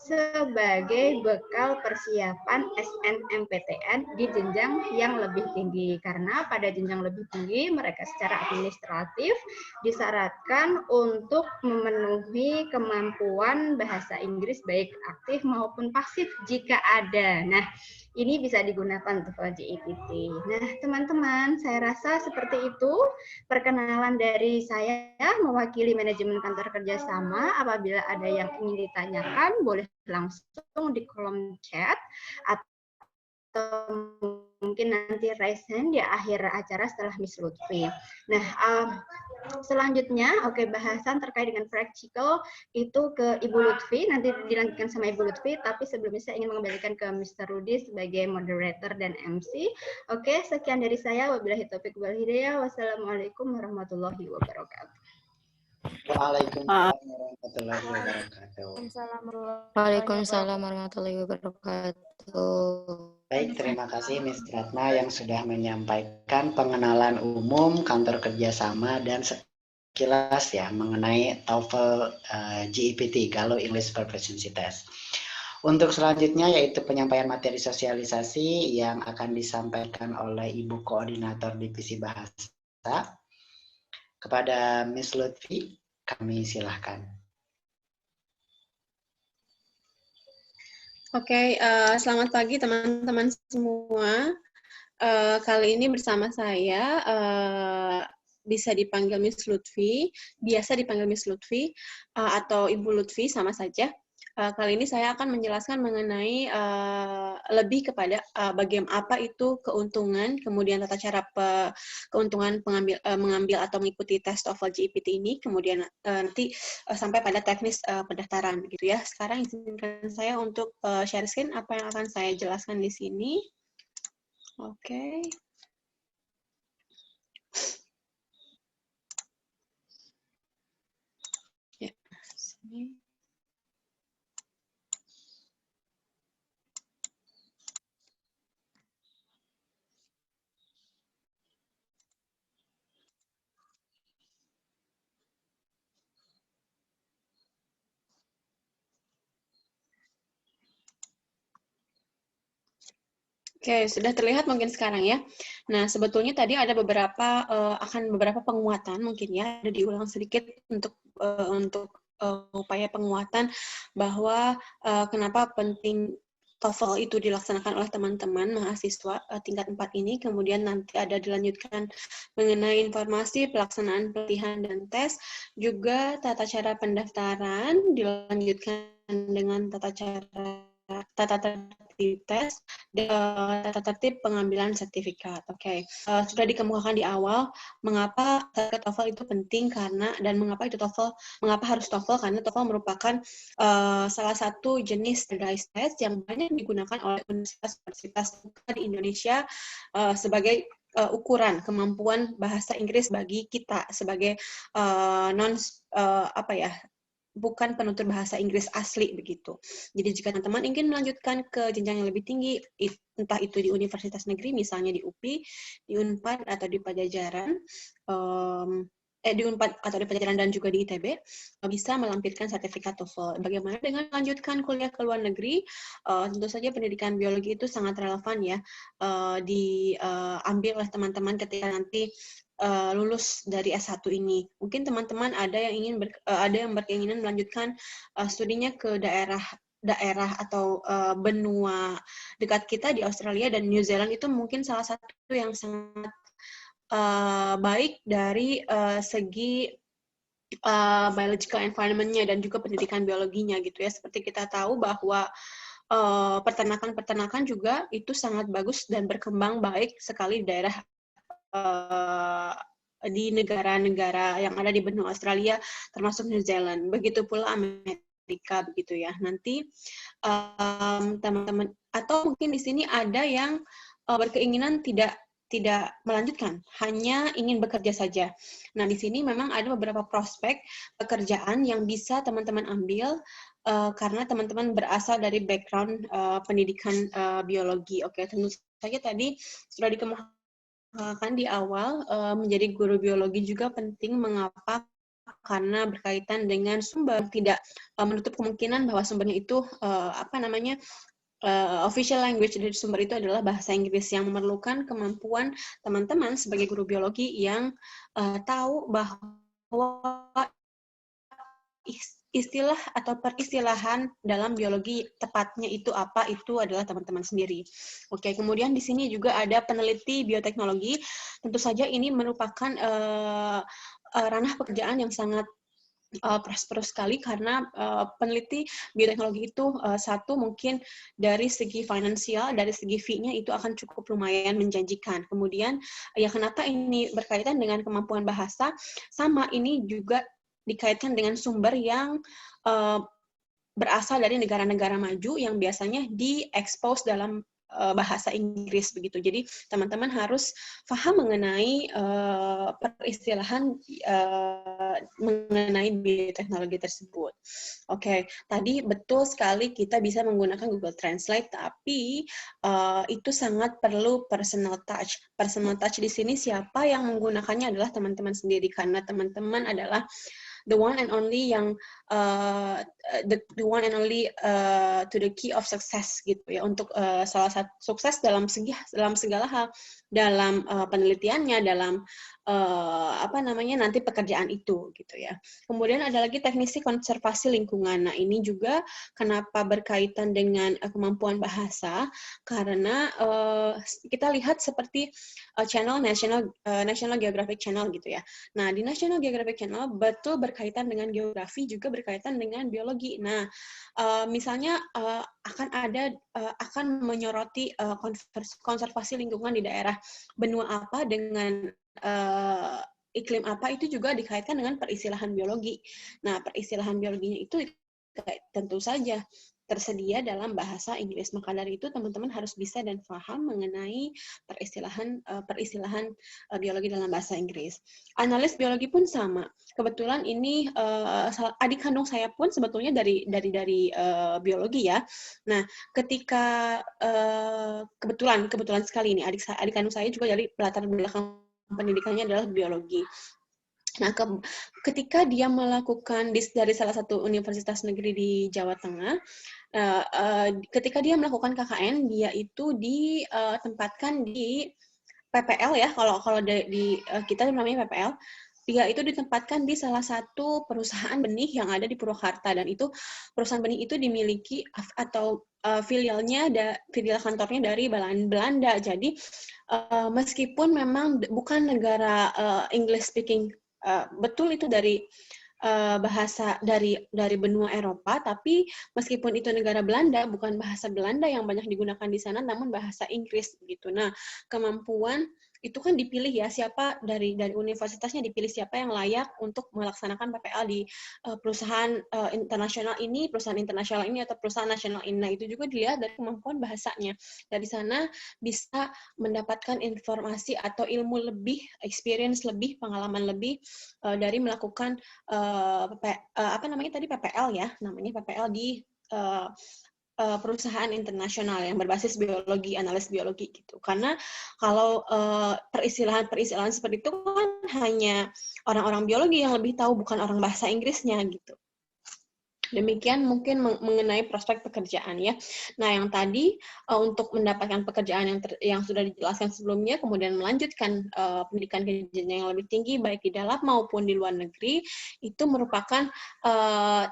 sebagai bekal persiapan SNMPTN di jenjang yang lebih tinggi. Karena pada jenjang lebih tinggi mereka secara administratif disyaratkan untuk memenuhi kemampuan bahasa Inggris baik aktif maupun pasif jika ada. Nah, ini bisa digunakan untuk GEPT. Nah, teman-teman, saya rasa seperti itu perkenalan dari saya mewakili manajemen kantor kerjasama. Apabila ada yang ingin ditanyakan, boleh langsung di kolom chat atau mungkin nanti raise hand di akhir acara setelah Miss Lutfi. Nah, selanjutnya, bahasan terkait dengan practical itu ke Ibu Lutfi, nanti dilanjutkan sama Ibu Lutfi, tapi sebelumnya saya ingin mengembalikan ke Mr. Rudi sebagai moderator dan MC. Sekian dari saya, wabillahi taufiq wal hidayah, wassalamualaikum warahmatullahi wabarakatuh. Waalaikumsalam warahmatullahi wabarakatuh. Waalaikumsalam warahmatullahi wabarakatuh. Baik, terima kasih Ms. Ratna yang sudah menyampaikan pengenalan umum kantor kerjasama dan sekilas ya mengenai TOEFL GEPT, Galuh English Proficiency Test. Untuk selanjutnya yaitu penyampaian materi sosialisasi yang akan disampaikan oleh Ibu Koordinator Divisi Bahasa. Kepada Ms. Lutfi, kami silahkan. Selamat pagi teman-teman semua. Kali ini bersama saya bisa dipanggil Miss Lutfi, biasa dipanggil Miss Lutfi atau Ibu Lutfi sama saja. Kali ini saya akan menjelaskan mengenai lebih kepada bagaimana apa itu keuntungan, kemudian tata cara keuntungan mengambil atau mengikuti tes TOEFL GEPT ini, kemudian nanti sampai pada teknis pendaftaran gitu ya. Sekarang izinkan saya untuk share screen apa yang akan saya jelaskan di sini. Oke. Ya, sini. Oke, sudah terlihat mungkin sekarang ya. Nah, sebetulnya tadi ada beberapa penguatan mungkin ya, ada diulang sedikit untuk upaya penguatan bahwa kenapa penting TOEFL itu dilaksanakan oleh teman-teman mahasiswa tingkat 4 ini, kemudian nanti ada dilanjutkan mengenai informasi pelaksanaan pelatihan dan tes, juga tata cara pendaftaran, dilanjutkan dengan tata tertib tes, tata tertib pengambilan sertifikat. Sudah dikemukakan di awal mengapa TOEFL itu penting dan mengapa harus TOEFL, karena TOEFL merupakan salah satu jenis standardized test yang banyak digunakan oleh universitas di Indonesia sebagai ukuran kemampuan bahasa Inggris bagi kita sebagai bukan penutur bahasa Inggris asli begitu. Jadi jika teman-teman ingin melanjutkan ke jenjang yang lebih tinggi, entah itu di universitas negeri, misalnya di UPI, di Unpad atau di Pajajaran, di Unpad atau di Pajajaran dan juga di ITB, bisa melampirkan sertifikat TOEFL. Bagaimana dengan melanjutkan kuliah ke luar negeri? Tentu saja pendidikan biologi itu sangat relevan ya, diambil oleh teman-teman ketika nanti lulus dari S1 ini. Mungkin teman-teman ada yang berkeinginan melanjutkan studinya ke daerah atau benua dekat kita di Australia dan New Zealand, itu mungkin salah satu yang sangat baik dari segi biological environment-nya dan juga pendidikan biologinya gitu ya. Seperti kita tahu bahwa peternakan juga itu sangat bagus dan berkembang baik sekali di daerah di negara-negara yang ada di benua Australia, termasuk New Zealand. Begitu pula Amerika, begitu ya. Nanti teman-teman, atau mungkin di sini ada yang berkeinginan tidak melanjutkan, hanya ingin bekerja saja. Nah, di sini memang ada beberapa prospek pekerjaan yang bisa teman-teman ambil karena teman-teman berasal dari background pendidikan biologi. Oke, tentu saja tadi sudah dikemukakan di awal, menjadi guru biologi juga penting. Mengapa? Karena berkaitan dengan sumber, tidak menutup kemungkinan bahwa sumbernya itu official language dari sumber itu adalah bahasa Inggris, yang memerlukan kemampuan teman-teman sebagai guru biologi yang tahu bahwa istilah atau peristilahan dalam biologi tepatnya itu apa, itu adalah teman-teman sendiri. Oke, kemudian di sini juga ada peneliti bioteknologi. Tentu saja ini merupakan ranah pekerjaan yang sangat prosperous sekali, karena peneliti bioteknologi itu satu, mungkin dari segi finansial, dari segi fee-nya itu akan cukup lumayan menjanjikan. Kemudian ya, kenapa ini berkaitan dengan kemampuan bahasa? Sama, ini juga dikaitkan dengan sumber yang berasal dari negara-negara maju yang biasanya diekspos dalam bahasa Inggris begitu. Jadi teman-teman harus paham mengenai peristilahan mengenai bioteknologi tersebut. Oke, tadi betul sekali kita bisa menggunakan Google Translate, tapi itu sangat perlu personal touch. Personal touch di sini siapa yang menggunakannya adalah teman-teman sendiri, karena teman-teman adalah the one and only yang the one and only to the key of success gitu ya, untuk salah satu sukses dalam segala hal, dalam penelitiannya, dalam nanti pekerjaan itu gitu ya. Kemudian ada lagi teknisi konservasi lingkungan. Nah, ini juga kenapa berkaitan dengan kemampuan bahasa, karena kita lihat seperti channel National Geographic Channel gitu ya. Nah, di National Geographic Channel betul berkaitan dengan geografi, juga berkaitan dengan biologi. Nah, misalnya akan menyoroti konservasi lingkungan di daerah benua apa dengan iklim apa, itu juga dikaitkan dengan peristilahan biologi. Nah, peristilahan biologinya itu tentu saja tersedia dalam bahasa Inggris. Maka dari itu teman-teman harus bisa dan paham mengenai peristilahan biologi dalam bahasa Inggris. Analis biologi pun sama. Kebetulan ini adik kandung saya pun sebetulnya dari biologi ya. Nah, ketika kebetulan sekali ini adik kandung saya juga dari latar belakang pendidikannya adalah biologi. Nah, ketika dia melakukan dari salah satu universitas negeri di Jawa Tengah, ketika dia melakukan KKN, dia itu ditempatkan di PPL ya, kalau di kita namanya PPL. Dia itu ditempatkan di salah satu perusahaan benih yang ada di Purwakarta, dan itu perusahaan benih itu dimiliki atau filial kantornya dari Belanda. Jadi meskipun memang bukan negara English speaking, betul itu dari bahasa dari benua Eropa, tapi meskipun itu negara Belanda, bukan bahasa Belanda yang banyak digunakan di sana, namun bahasa Inggris gitu. Nah, kemampuan itu kan dipilih ya, siapa dari universitasnya dipilih siapa yang layak untuk melaksanakan PPL di perusahaan internasional ini atau perusahaan nasional ini. Nah, itu juga dilihat dari kemampuan bahasanya. Dari sana bisa mendapatkan informasi atau ilmu lebih, experience lebih, pengalaman lebih dari melakukan PPL ya, namanya PPL di perusahaan internasional yang berbasis biologi, analis biologi gitu. Karena kalau peristilahan seperti itu kan hanya orang-orang biologi yang lebih tahu, bukan orang bahasa Inggrisnya gitu. Demikian mungkin mengenai prospek pekerjaan ya. Nah, yang tadi untuk mendapatkan pekerjaan yang sudah dijelaskan sebelumnya, kemudian melanjutkan pendidikan ke jenjang yang lebih tinggi baik di dalam maupun di luar negeri, itu merupakan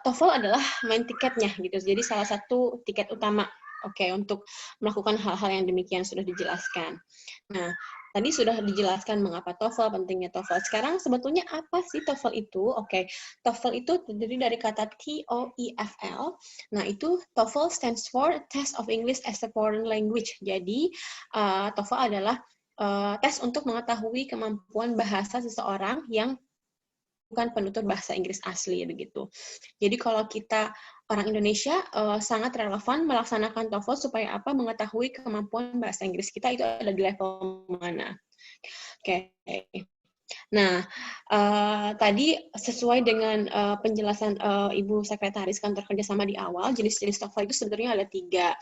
TOEFL adalah main tiketnya gitu. Jadi salah satu tiket utama untuk melakukan hal-hal yang demikian sudah dijelaskan. Nah, tadi sudah dijelaskan mengapa TOEFL, pentingnya TOEFL. Sekarang sebetulnya apa sih TOEFL itu? TOEFL itu terdiri dari kata TOEFL. Nah, itu TOEFL stands for Test of English as a Foreign Language. Jadi, TOEFL adalah tes untuk mengetahui kemampuan bahasa seseorang yang bukan penutur bahasa Inggris asli begitu. Jadi kalau kita orang Indonesia sangat relevan melaksanakan TOEFL supaya apa? Mengetahui kemampuan bahasa Inggris kita itu ada di level mana. Oke. Nah, tadi sesuai dengan penjelasan Ibu Sekretaris Kantor Kerjasama di awal, jenis-jenis TOEFL itu sebenarnya ada 3.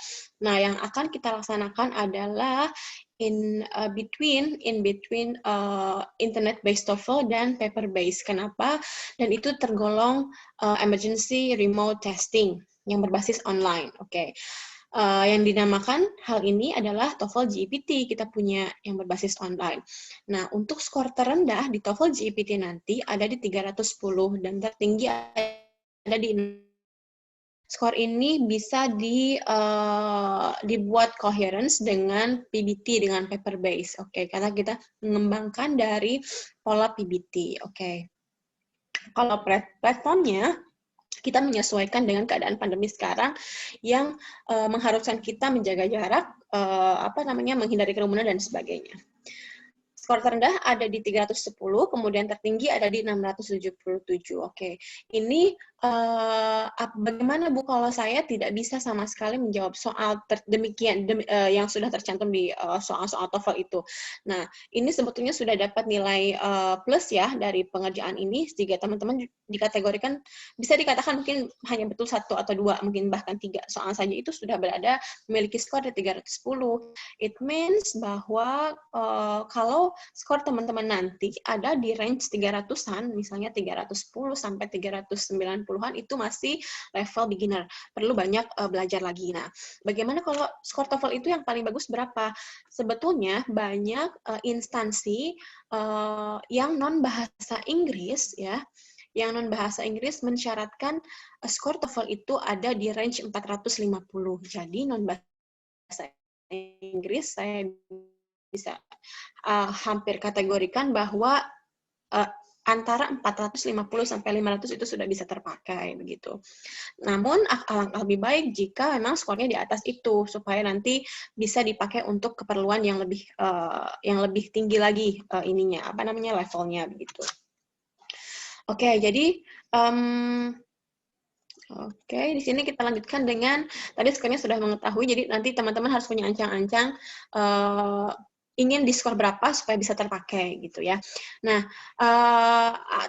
Nah, yang akan kita laksanakan adalah in between internet-based TOEFL dan paper-based. Kenapa? Dan itu tergolong emergency remote testing yang berbasis online. Oke. Yang dinamakan hal ini adalah TOEFL GPT, kita punya yang berbasis online. Nah, untuk skor terendah di TOEFL GPT nanti ada di 310 dan tertinggi ada di skor ini bisa dibuat coherence dengan PBT, dengan paper base. Oke, karena kita mengembangkan dari pola PBT. Oke. Kalau platformnya kita menyesuaikan dengan keadaan pandemi sekarang yang mengharuskan kita menjaga jarak, menghindari kerumunan dan sebagainya. Skor terendah ada di 310, kemudian tertinggi ada di 677. Oke. Ini bagaimana Bu kalau saya tidak bisa sama sekali menjawab soal yang sudah tercantum di soal-soal TOEFL itu. Nah, ini sebetulnya sudah dapat nilai plus ya dari pengerjaan ini, sehingga teman-teman dikategorikan, bisa dikatakan mungkin hanya betul 1 atau 2, mungkin bahkan 3 soal saja itu sudah berada memiliki skor di 310. It means bahwa kalau skor teman-teman nanti ada di range 300-an, misalnya 310 sampai 390-an, itu masih level beginner. Perlu banyak belajar lagi. Nah, bagaimana kalau skor TOEFL itu yang paling bagus berapa? Sebetulnya banyak instansi yang non-bahasa Inggris, ya, yang non-bahasa Inggris mensyaratkan skor TOEFL itu ada di range 450. Jadi non-bahasa Inggris saya bisa hampir kategorikan bahwa antara 450 sampai 500 itu sudah bisa terpakai begitu. Namun alangkah lebih baik jika memang skornya di atas itu supaya nanti bisa dipakai untuk keperluan yang lebih tinggi lagi levelnya begitu. Oke, jadi Oke, di sini kita lanjutkan dengan, tadi skornya sudah mengetahui, jadi nanti teman-teman harus punya ancang-ancang ingin diskor berapa supaya bisa terpakai gitu ya. Nah,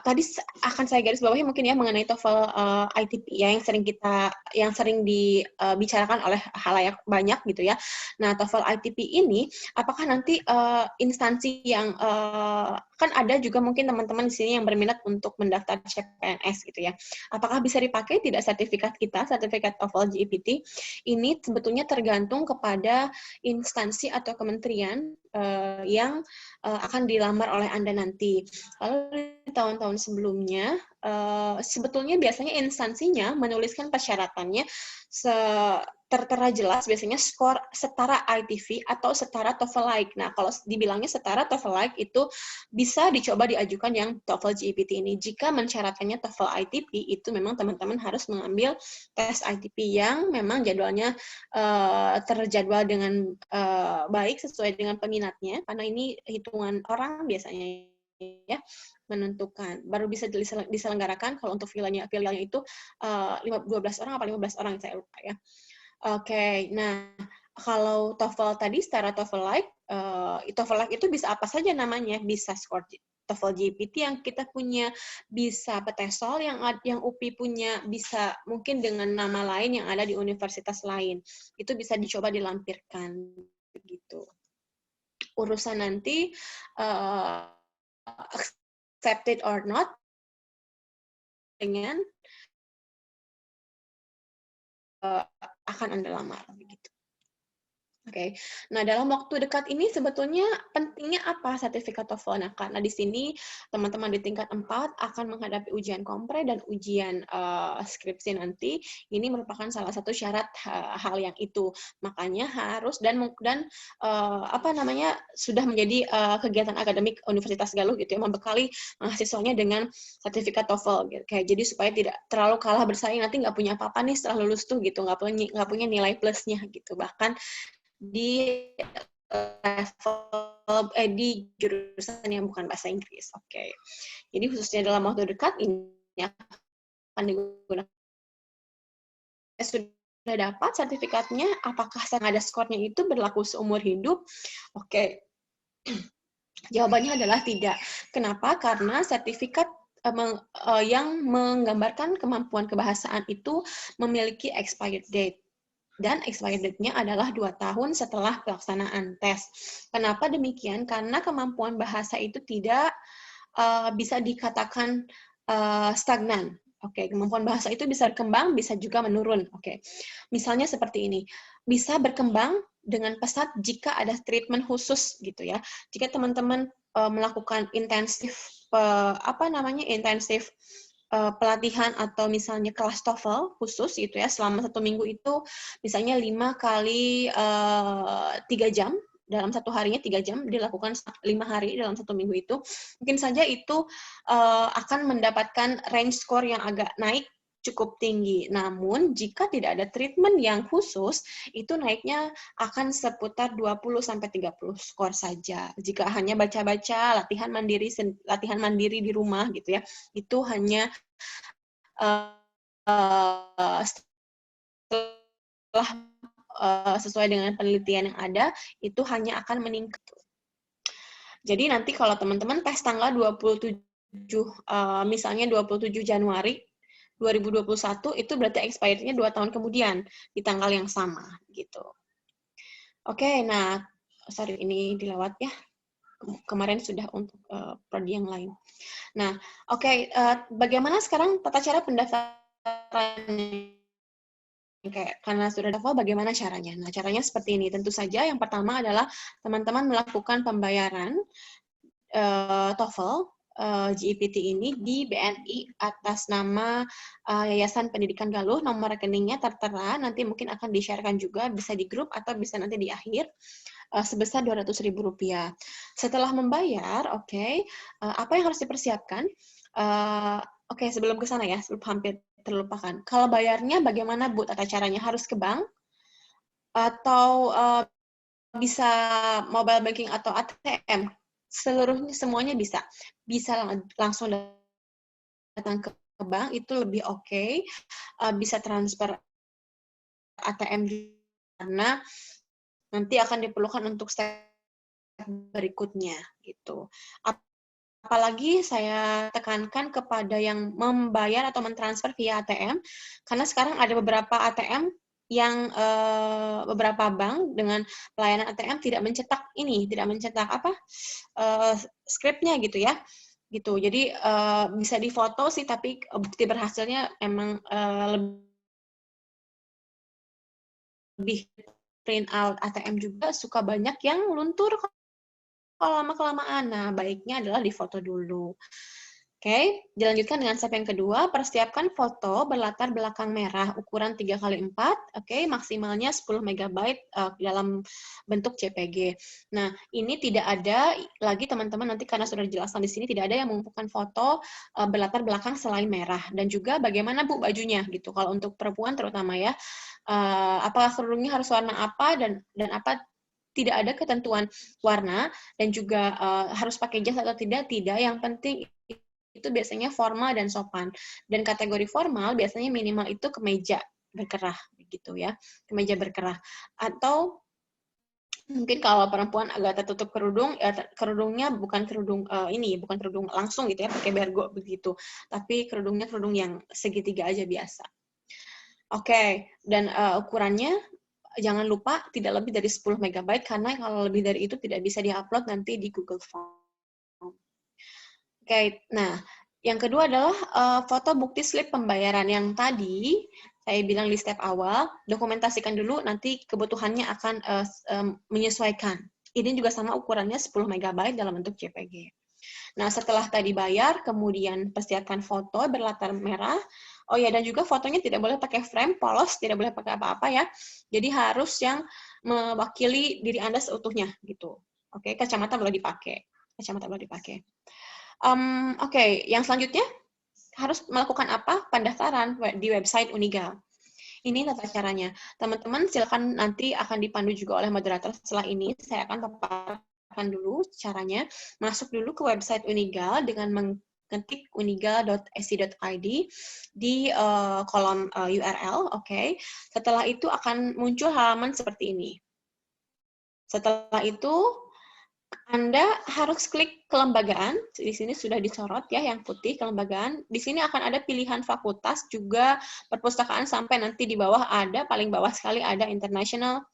tadi akan saya garis bawahi mungkin ya mengenai TOEFL ITP ya yang sering dibicarakan oleh khalayak banyak gitu ya. Nah, TOEFL ITP ini apakah nanti instansi yang kan ada juga mungkin teman-teman di sini yang berminat untuk mendaftar CPNS gitu ya. Apakah bisa dipakai? Tidak sertifikat kita, sertifikat TOEFL GPT ini sebetulnya tergantung kepada instansi atau kementerian yang akan dilamar oleh Anda nanti. Lalu di tahun-tahun sebelumnya, sebetulnya biasanya instansinya menuliskan persyaratannya tertera jelas, biasanya skor setara ITV atau setara TOEFL-like. Nah, kalau dibilangnya setara TOEFL-like itu bisa dicoba diajukan yang TOEFL GPT ini. Jika mensyaratkannya TOEFL ITP, itu memang teman-teman harus mengambil tes ITP yang memang jadwalnya terjadwal dengan baik sesuai dengan peminatnya, karena ini hitungan orang biasanya ya menentukan. Baru bisa diselenggarakan kalau untuk filialnya itu 12 orang apa 15 orang, saya lupa ya. Oke, nah kalau TOEFL tadi secara TOEFL-like, TOEFL-like itu bisa apa saja namanya, bisa skor TOEFL GPT yang kita punya, bisa PTESOL yang UPI punya, bisa mungkin dengan nama lain yang ada di universitas lain. Itu bisa dicoba dilampirkan begitu. Urusan nanti accepted or not dengan akan Anda lamar begitu. Oke. Nah, dalam waktu dekat ini sebetulnya pentingnya apa sertifikat TOEFL? Nah, karena di sini teman-teman di tingkat 4 akan menghadapi ujian kompre dan ujian skripsi nanti. Ini merupakan salah satu syarat hal yang itu. Makanya harus sudah menjadi kegiatan akademik Universitas Galuh gitu ya, membekali mahasiswanya dengan sertifikat TOEFL gitu. Kayak jadi supaya tidak terlalu kalah bersaing, nanti nggak punya apa-apa nih setelah lulus tuh gitu, nggak punya nilai plusnya gitu. Bahkan di level di jurusan yang bukan bahasa Inggris. Oke. Jadi khususnya dalam waktu dekat ini akan digunakan. Sudah dapat sertifikatnya, apakah yang ada skornya itu berlaku seumur hidup? Oke. Jawabannya adalah tidak. Kenapa? Karena sertifikat yang menggambarkan kemampuan kebahasaan itu memiliki expired date. Dan expired date-nya adalah 2 tahun setelah pelaksanaan tes. Kenapa demikian? Karena kemampuan bahasa itu tidak bisa dikatakan stagnan. Oke, kemampuan bahasa itu bisa berkembang, bisa juga menurun. Oke, misalnya seperti ini, bisa berkembang dengan pesat jika ada treatment khusus gitu ya. Jika teman-teman melakukan intensif intensif pelatihan atau misalnya kelas TOEFL khusus gitu ya selama 1 minggu itu misalnya 5 kali 3 jam dalam 1 harinya 3 jam dilakukan 5 hari dalam 1 minggu itu mungkin saja itu akan mendapatkan range score yang agak naik cukup tinggi. Namun jika tidak ada treatment yang khusus itu naiknya akan seputar 20-30 skor saja. Jika hanya baca-baca latihan mandiri di rumah gitu ya, itu hanya setelah sesuai dengan penelitian yang ada itu hanya akan meningkat. Jadi nanti kalau teman-teman tes tanggal 27 misalnya 27 Januari 2021 itu berarti expirednya 2 tahun kemudian di tanggal yang sama gitu. Oke, nah sorry ini dilewat ya. Kemarin sudah untuk prodi yang lain. Nah, oke, bagaimana sekarang tata cara pendaftaran? Karena sudah daftar, bagaimana caranya? Nah, caranya seperti ini. Tentu saja yang pertama adalah teman-teman melakukan pembayaran TOEFL GEPT ini di BNI atas nama Yayasan Pendidikan Galuh, nomor rekeningnya tertera, nanti mungkin akan di-share-kan juga, bisa di grup atau bisa nanti di akhir, sebesar Rp200.000. Setelah membayar, apa yang harus dipersiapkan? Sebelum ke sana ya, sebelum hampir terlupakan. Kalau bayarnya bagaimana Bu tata caranya? Harus ke bank? Atau bisa mobile banking atau ATM? Semuanya bisa. Bisa langsung datang ke bank, itu lebih oke. Bisa transfer ATM karena nanti akan diperlukan untuk step berikutnya gitu. Apalagi saya tekankan kepada yang membayar atau mentransfer via ATM, karena sekarang ada beberapa ATM yang beberapa bank dengan pelayanan ATM tidak mencetak skripnya gitu ya, gitu. Jadi bisa difoto sih, tapi bukti berhasilnya emang lebih print out. ATM juga suka banyak yang luntur kalau lama-kelamaan. Nah, baiknya adalah difoto dulu. Oke, dilanjutkan dengan step yang kedua, persiapkan foto berlatar belakang merah ukuran 3x4, maksimalnya 10 MB dalam bentuk JPG. Nah, ini tidak ada lagi teman-teman nanti karena sudah dijelaskan di sini tidak ada yang mengumpulkan foto berlatar belakang selain merah, dan juga bagaimana Bu bajunya gitu. Kalau untuk perempuan terutama ya, apakah kerudungnya harus warna apa dan apa, tidak ada ketentuan warna, dan juga harus pakai jas atau tidak, yang penting itu biasanya formal dan sopan. Dan kategori formal biasanya minimal itu kemeja berkerah gitu ya, kemeja berkerah. Atau mungkin kalau perempuan agak tertutup kerudung, ya kerudungnya bukan kerudung bukan kerudung langsung gitu ya, pakai bergo begitu, tapi kerudungnya kerudung yang segitiga aja biasa. Dan ukurannya jangan lupa tidak lebih dari 10 MB, karena kalau lebih dari itu tidak bisa di-upload nanti di Google Form. Nah, yang kedua adalah foto bukti slip pembayaran. Yang tadi saya bilang di step awal, dokumentasikan dulu, nanti kebutuhannya akan menyesuaikan. Ini juga sama ukurannya 10 MB dalam bentuk JPG. Nah, setelah tadi bayar, kemudian persiapkan foto berlatar merah. Oh ya, dan juga fotonya tidak boleh pakai frame, polos, tidak boleh pakai apa-apa ya. Jadi harus yang mewakili diri Anda seutuhnya gitu. Kacamata boleh dipakai. Yang selanjutnya harus melakukan apa? Pendaftaran di website Unigal. Ini tata caranya. Teman-teman silakan nanti akan dipandu juga oleh moderator setelah ini. Saya akan paparkan dulu caranya. Masuk dulu ke website Unigal dengan mengetik unigal.ac.id di kolom URL, oke. Setelah itu akan muncul halaman seperti ini. Setelah itu Anda harus klik kelembagaan. Di sini sudah disorot ya yang putih kelembagaan. Di sini akan ada pilihan fakultas juga perpustakaan sampai nanti di bawah ada paling bawah sekali ada International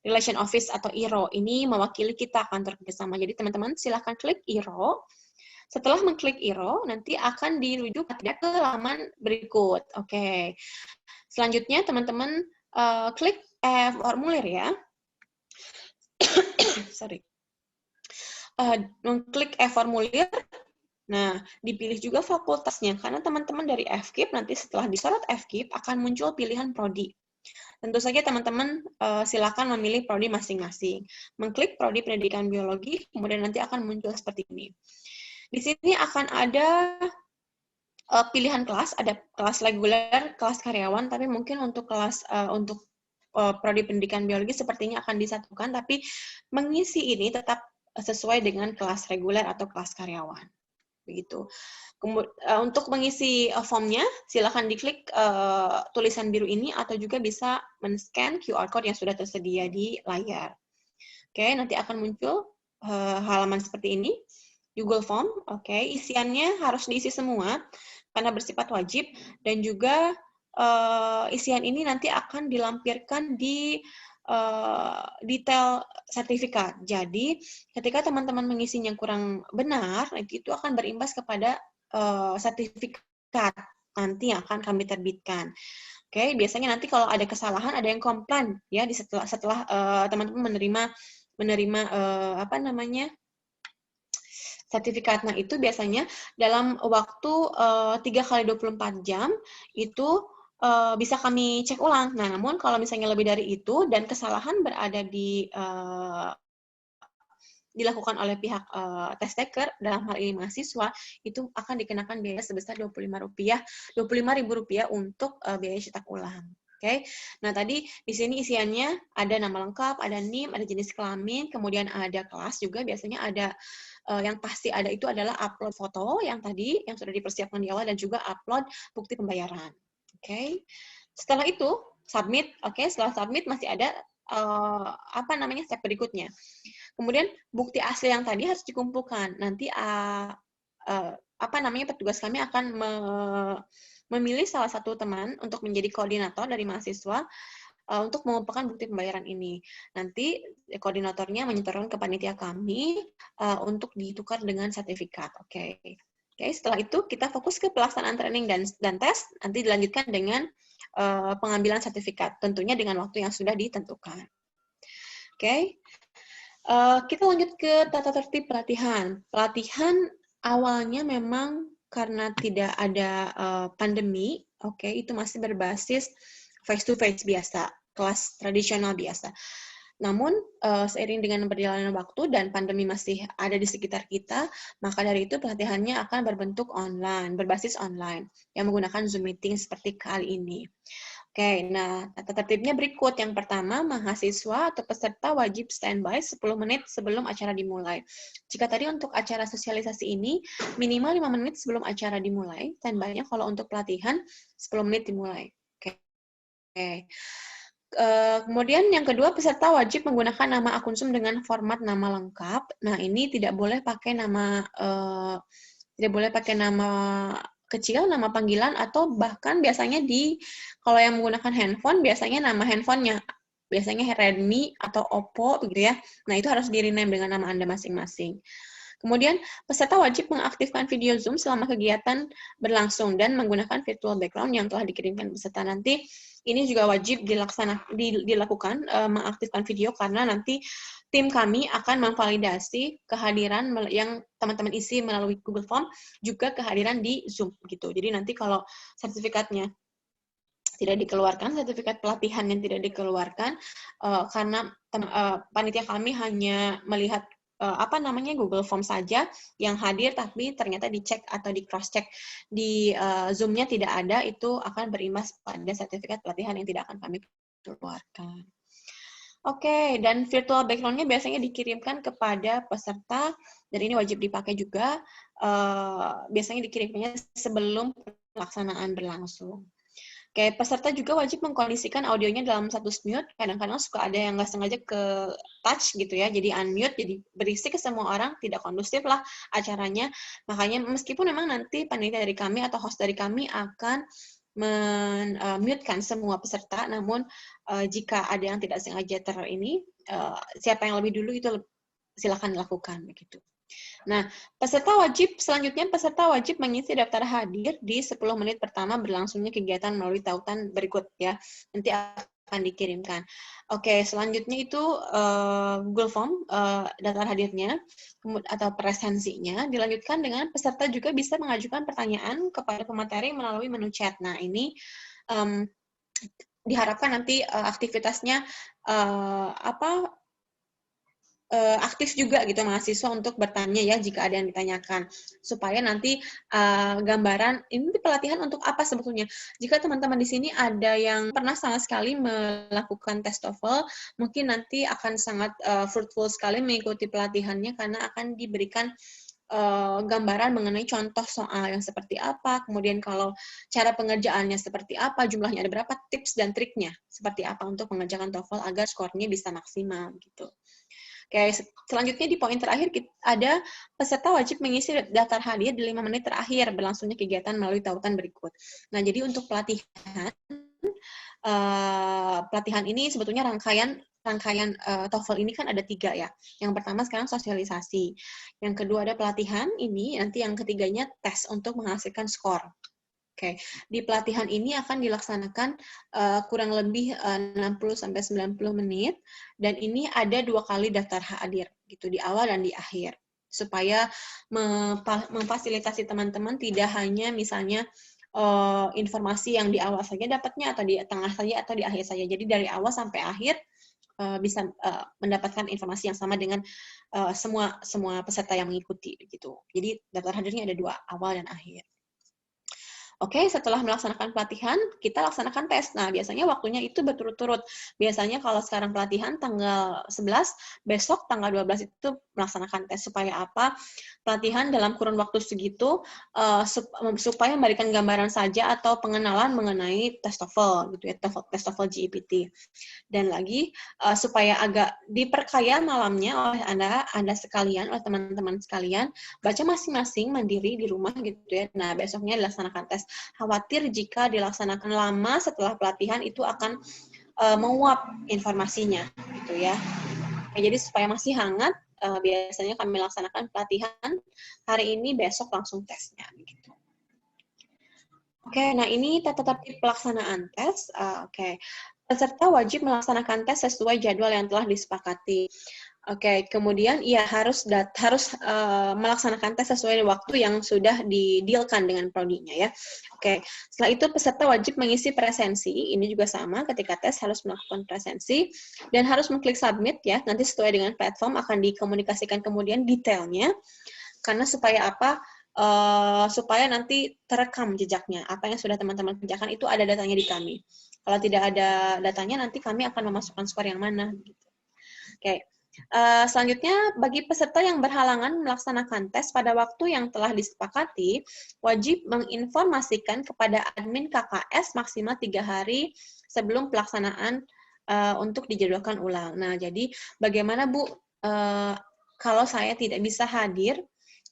Relation Office atau IRO. Ini mewakili kita kantor kerjasama. Jadi teman-teman silahkan klik IRO. Setelah mengklik IRO, nanti akan dirujuk ke halaman berikut. Oke. Selanjutnya teman-teman klik formulir ya. Sorry. Mengklik formulir. Nah, dipilih juga fakultasnya karena teman-teman dari FKIP nanti setelah disorot FKIP akan muncul pilihan prodi. Tentu saja teman-teman silakan memilih prodi masing-masing. Mengklik prodi pendidikan biologi, kemudian nanti akan muncul seperti ini. Di sini akan ada pilihan kelas, ada kelas reguler, kelas karyawan, tapi mungkin untuk kelas prodi pendidikan biologi sepertinya akan disatukan, tapi mengisi ini tetap sesuai dengan kelas reguler atau kelas karyawan. Begitu. Untuk mengisi formnya, silakan diklik tulisan biru ini atau juga bisa men-scan QR code yang sudah tersedia di layar. Oke, nanti akan muncul halaman seperti ini, Google Form. Oke, isiannya harus diisi semua karena bersifat wajib dan juga isian ini nanti akan dilampirkan di detail sertifikat. Jadi, ketika teman-teman mengisinya kurang benar, itu akan berimbas kepada sertifikat nanti yang akan kami terbitkan. Oke, biasanya nanti kalau ada kesalahan, ada yang komplain ya di setelah teman-teman menerima sertifikat. Nah, itu biasanya dalam waktu 3x24 jam itu bisa kami cek ulang. Nah, namun kalau misalnya lebih dari itu dan kesalahan berada dilakukan oleh pihak test taker, dalam hal ini mahasiswa, itu akan dikenakan biaya sebesar Rp25.000 untuk biaya cetak ulang. Oke. Nah, tadi di sini isiannya ada nama lengkap, ada NIM, ada jenis kelamin, kemudian ada kelas juga, biasanya ada yang pasti ada itu adalah upload foto yang tadi yang sudah dipersiapkan di awal dan juga upload bukti pembayaran. Oke. Setelah itu submit. Oke, setelah submit masih ada step berikutnya. Kemudian bukti asli yang tadi harus dikumpulkan. Nanti petugas kami akan memilih salah satu teman untuk menjadi koordinator dari mahasiswa untuk mengumpulkan bukti pembayaran ini. Nanti koordinatornya menyetorkan ke panitia kami untuk ditukar dengan sertifikat. Oke, setelah itu kita fokus ke pelaksanaan training dan tes, nanti dilanjutkan dengan pengambilan sertifikat, tentunya dengan waktu yang sudah ditentukan. Oke. Kita lanjut ke tata tertib pelatihan. Pelatihan awalnya memang karena tidak ada pandemi, itu masih berbasis face-to-face biasa, kelas tradisional biasa. Namun, seiring dengan berjalannya waktu dan pandemi masih ada di sekitar kita, maka dari itu pelatihannya akan berbentuk online, berbasis online, yang menggunakan Zoom meeting seperti kali ini. Oke, nah tata tertibnya berikut. Yang pertama, mahasiswa atau peserta wajib standby 10 menit sebelum acara dimulai. Jika tadi untuk acara sosialisasi ini, minimal 5 menit sebelum acara dimulai, standby-nya kalau untuk pelatihan 10 menit dimulai. Oke. Kemudian yang kedua, peserta wajib menggunakan nama akun Zoom dengan format nama lengkap. Nah, ini tidak boleh pakai nama kecil, nama panggilan, atau bahkan biasanya kalau yang menggunakan handphone, biasanya nama handphonenya, biasanya Redmi atau Oppo, begitu ya. Nah, itu harus di-rename dengan nama Anda masing-masing. Kemudian, peserta wajib mengaktifkan video Zoom selama kegiatan berlangsung dan menggunakan virtual background yang telah dikirimkan peserta. Nanti, ini juga wajib dilakukan, mengaktifkan video, karena nanti tim kami akan memvalidasi kehadiran yang teman-teman isi melalui Google Form, juga kehadiran di Zoom. Gitu. Jadi nanti kalau sertifikatnya tidak dikeluarkan, sertifikat pelatihan yang tidak dikeluarkan, karena panitia kami hanya melihat Google Form saja yang hadir, tapi ternyata dicek atau di cross check di Zoom-nya tidak ada, itu akan berimbas pada sertifikat pelatihan yang tidak akan kami keluarkan. Oke, dan virtual background-nya biasanya dikirimkan kepada peserta, dan ini wajib dipakai juga, biasanya dikirimnya sebelum pelaksanaan berlangsung. Oke, peserta juga wajib mengkondisikan audionya dalam status mute. Kadang-kadang suka ada yang nggak sengaja ke touch gitu ya, jadi unmute, jadi berisik ke semua orang, tidak kondusif lah acaranya. Makanya meskipun memang nanti panitia dari kami atau host dari kami akan men-mute-kan semua peserta, namun jika ada yang tidak sengaja siapa yang lebih dulu itu silakan dilakukan begitu. Nah, selanjutnya peserta wajib mengisi daftar hadir di 10 menit pertama berlangsungnya kegiatan melalui tautan berikut ya. Nanti akan dikirimkan. Oke, selanjutnya itu Google Form daftar hadirnya atau presensinya. Dilanjutkan dengan peserta juga bisa mengajukan pertanyaan kepada pemateri melalui menu chat. Nah, ini diharapkan nanti aktivitasnya aktif juga gitu mahasiswa untuk bertanya ya jika ada yang ditanyakan, supaya nanti gambaran ini pelatihan untuk apa sebetulnya. Jika teman-teman di sini ada yang pernah sama sekali melakukan tes TOEFL, mungkin nanti akan sangat fruitful sekali mengikuti pelatihannya karena akan diberikan gambaran mengenai contoh soal yang seperti apa, kemudian kalau cara pengerjaannya seperti apa, jumlahnya ada berapa, tips dan triknya seperti apa untuk mengerjakan TOEFL agar skornya bisa maksimal gitu. Oke, selanjutnya di poin terakhir ada peserta wajib mengisi daftar hadir di 5 menit terakhir berlangsungnya kegiatan melalui tautan berikut. Nah, jadi untuk pelatihan ini sebetulnya rangkaian TOEFL ini kan ada 3 ya. Yang pertama sekarang sosialisasi. Yang kedua ada pelatihan ini, nanti yang ketiganya tes untuk menghasilkan skor. Oke, di pelatihan ini akan dilaksanakan kurang lebih 60-90 menit, dan ini ada 2 kali daftar hadir, gitu, di awal dan di akhir. Supaya memfasilitasi teman-teman tidak hanya misalnya informasi yang di awal saja dapatnya, atau di tengah saja, atau di akhir saja. Jadi dari awal sampai akhir bisa mendapatkan informasi yang sama dengan semua peserta yang mengikuti, gitu. Jadi daftar hadirnya ada 2, awal dan akhir. Oke, setelah melaksanakan pelatihan, kita laksanakan tes. Nah, biasanya waktunya itu berturut-turut. Biasanya kalau sekarang pelatihan tanggal 11, besok tanggal 12 itu melaksanakan tes. Supaya apa? Pelatihan dalam kurun waktu segitu, supaya memberikan gambaran saja atau pengenalan mengenai tes TOEFL, gitu ya, tes TOEFL GEPT. Dan lagi, supaya agak diperkaya malamnya oleh Anda sekalian, oleh teman-teman sekalian, baca masing-masing mandiri di rumah gitu ya. Nah, besoknya dilaksanakan tes. Khawatir jika dilaksanakan lama setelah pelatihan itu akan menguap informasinya gitu ya. Jadi supaya masih hangat, biasanya kami laksanakan pelatihan hari ini, besok langsung tesnya gitu. Oke, nah ini tata tertib pelaksanaan tes. Oke. Peserta wajib melaksanakan tes sesuai jadwal yang telah disepakati. Oke, kemudian ia harus melaksanakan tes sesuai waktu yang sudah didealkan dengan prodinya ya. Oke, setelah itu peserta wajib mengisi presensi. Ini juga sama, ketika tes harus melakukan presensi dan harus mengklik submit ya. Nanti sesuai dengan platform akan dikomunikasikan kemudian detailnya. Karena supaya apa? Supaya nanti terekam jejaknya. Apa yang sudah teman-teman kerjakan itu ada datanya di kami. Kalau tidak ada datanya, nanti kami akan memasukkan skor yang mana. Gitu. Oke. Selanjutnya, bagi peserta yang berhalangan melaksanakan tes pada waktu yang telah disepakati, wajib menginformasikan kepada admin KKS maksimal 3 hari sebelum pelaksanaan untuk dijadwalkan ulang. Nah, jadi bagaimana Bu, kalau saya tidak bisa hadir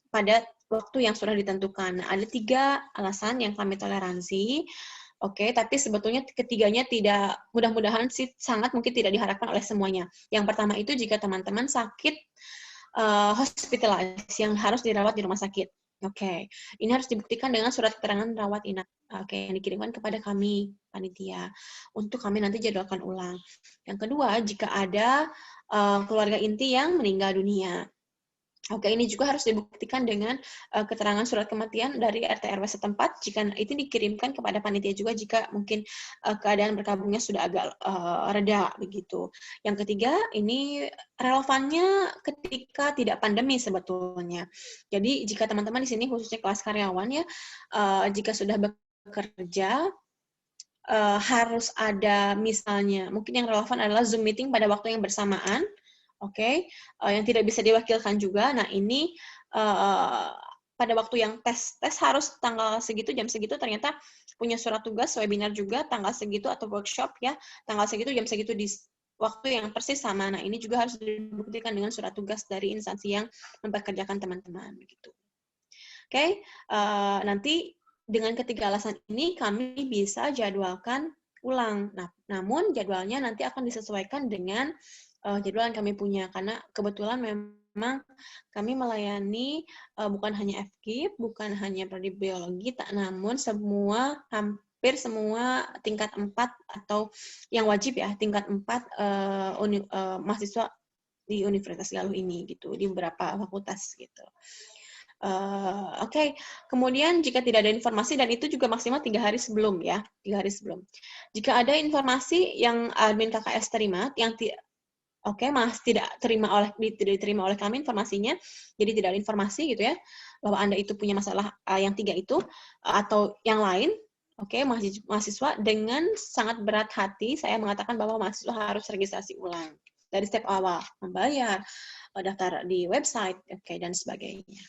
pada waktu yang sudah ditentukan? Nah, ada 3 alasan yang kami toleransi. Oke, tapi sebetulnya ketiganya tidak, mudah-mudahan sih sangat mungkin tidak diharapkan oleh semuanya. Yang pertama itu jika teman-teman sakit hospitalized yang harus dirawat di rumah sakit. Oke, ini harus dibuktikan dengan surat keterangan rawat inap. Oke, yang dikirimkan kepada kami, panitia, untuk kami nanti jadwalkan ulang. Yang kedua, jika ada keluarga inti yang meninggal dunia. Oke, ini juga harus dibuktikan dengan keterangan surat kematian dari RT RW setempat jika itu dikirimkan kepada panitia juga jika mungkin keadaan berkabungnya sudah agak reda begitu. Yang ketiga, ini relevannya ketika tidak pandemi sebetulnya. Jadi jika teman-teman di sini khususnya kelas karyawan ya, jika sudah bekerja harus ada misalnya, mungkin yang relevan adalah Zoom meeting pada waktu yang bersamaan. Oke, yang tidak bisa diwakilkan juga. Nah, ini pada waktu yang tes harus tanggal segitu, jam segitu, ternyata punya surat tugas, webinar juga, tanggal segitu atau workshop ya, tanggal segitu, jam segitu di waktu yang persis sama. Nah, ini juga harus dibuktikan dengan surat tugas dari instansi yang mempekerjakan teman-teman. Gitu. Oke, nanti dengan ketiga alasan ini kami bisa jadwalkan ulang. Nah, namun jadwalnya nanti akan disesuaikan dengan jadwal yang kami punya karena kebetulan memang kami melayani bukan hanya FKIP, bukan hanya prodi biologi, namun hampir semua tingkat 4 atau yang wajib ya tingkat 4 mahasiswa di Universitas Galuh ini gitu di beberapa fakultas gitu. Oke. Kemudian jika tidak ada informasi, dan itu juga maksimal 3 hari sebelum ya, 3 hari sebelum. Jika ada informasi yang admin KKS terima, yang tidak diterima oleh kami informasinya, jadi tidak ada informasi gitu ya, bahwa Anda itu punya masalah yang 3 itu, atau yang lain, oke, mahasiswa dengan sangat berat hati, saya mengatakan bahwa mahasiswa harus registrasi ulang. Dari step awal, membayar, daftar di website, oke, dan sebagainya.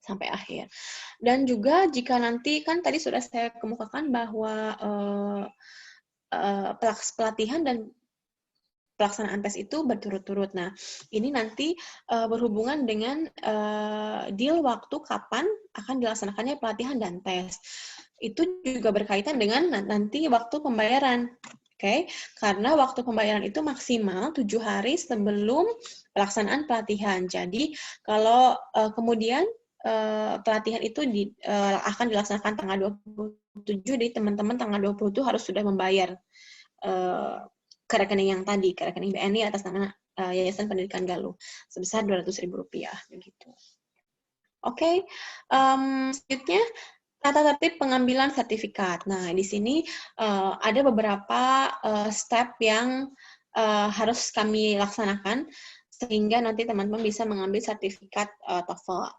Sampai akhir. Dan juga jika nanti, kan tadi sudah saya kemukakan bahwa pelatihan dan pelaksanaan tes itu berturut-turut. Nah, ini nanti berhubungan dengan deal waktu kapan akan dilaksanakannya pelatihan dan tes. Itu juga berkaitan dengan nanti waktu pembayaran. Oke, karena waktu pembayaran itu maksimal 7 hari sebelum pelaksanaan pelatihan. Jadi, kalau kemudian pelatihan itu akan dilaksanakan tanggal 27, jadi teman-teman tanggal 20 itu harus sudah membayar ke rekening yang tadi, ke rekening BNI atas nama Yayasan Pendidikan Galuh, sebesar Rp200.000, begitu. Oke, selanjutnya tata tertib pengambilan sertifikat. Nah, di sini ada beberapa step yang harus kami laksanakan sehingga nanti teman-teman bisa mengambil sertifikat TOEFL.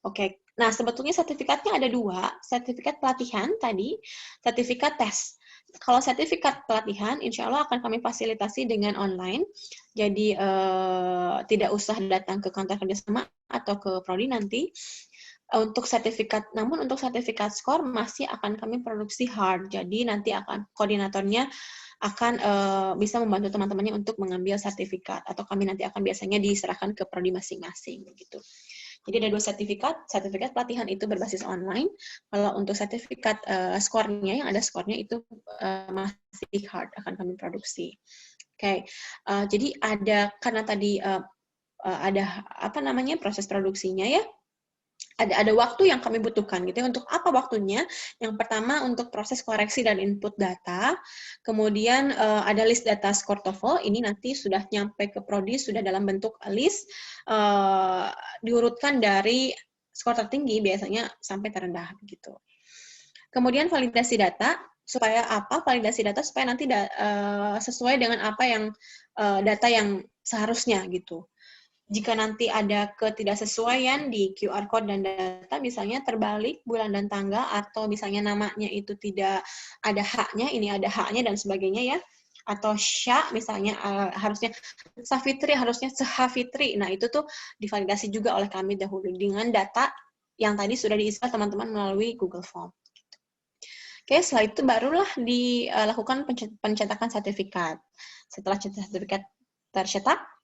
Oke, nah sebetulnya sertifikatnya ada 2, sertifikat pelatihan tadi, sertifikat tes. Kalau sertifikat pelatihan, insya Allah akan kami fasilitasi dengan online, jadi tidak usah datang ke kantor kerjasama atau ke prodi nanti. Namun untuk sertifikat skor masih akan kami produksi hard, jadi nanti akan koordinatornya akan bisa membantu teman-temannya untuk mengambil sertifikat, atau kami nanti akan biasanya diserahkan ke prodi masing-masing begitu. Jadi ada 2 sertifikat pelatihan itu berbasis online. Kalau untuk sertifikat skornya, yang ada skornya itu masih hard, akan kami produksi. Oke, jadi karena tadi ada proses produksinya ya, ada waktu yang kami butuhkan gitu ya. Untuk apa waktunya? Yang pertama untuk proses koreksi dan input data, kemudian ada list data skor TOEFL, ini nanti sudah nyampe ke prodi, sudah dalam bentuk list, diurutkan dari skor tertinggi biasanya sampai terendah begitu. Kemudian validasi data, supaya apa? Validasi data supaya nanti sesuai dengan apa yang data yang seharusnya gitu. Jika nanti ada ketidaksesuaian di QR code dan data, misalnya terbalik bulan dan tanggal, atau misalnya namanya itu tidak ada haknya, ini ada haknya dan sebagainya ya, atau Sya misalnya harusnya Safitri, harusnya Sehafitri. Nah, itu tuh divalidasi juga oleh kami dahulu dengan data yang tadi sudah diisi teman-teman melalui Google Form. Oke, setelah itu barulah dilakukan pencetakan sertifikat. Setelah sertifikat tercetak,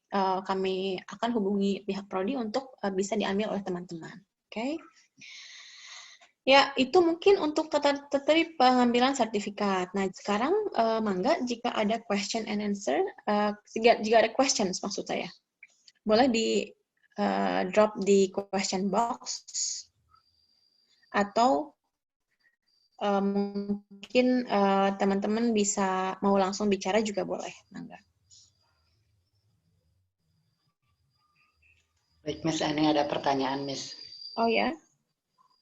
kami akan hubungi pihak prodi untuk bisa diambil oleh teman-teman. Oke. Ya, itu mungkin untuk tata tertib pengambilan sertifikat. Nah, sekarang mangga jika ada question and answer, jika ada questions maksud saya, boleh di drop di question box, atau mungkin teman-teman bisa mau langsung bicara juga boleh, mangga. Baik, Miss, ini ada pertanyaan, Miss. Oh ya.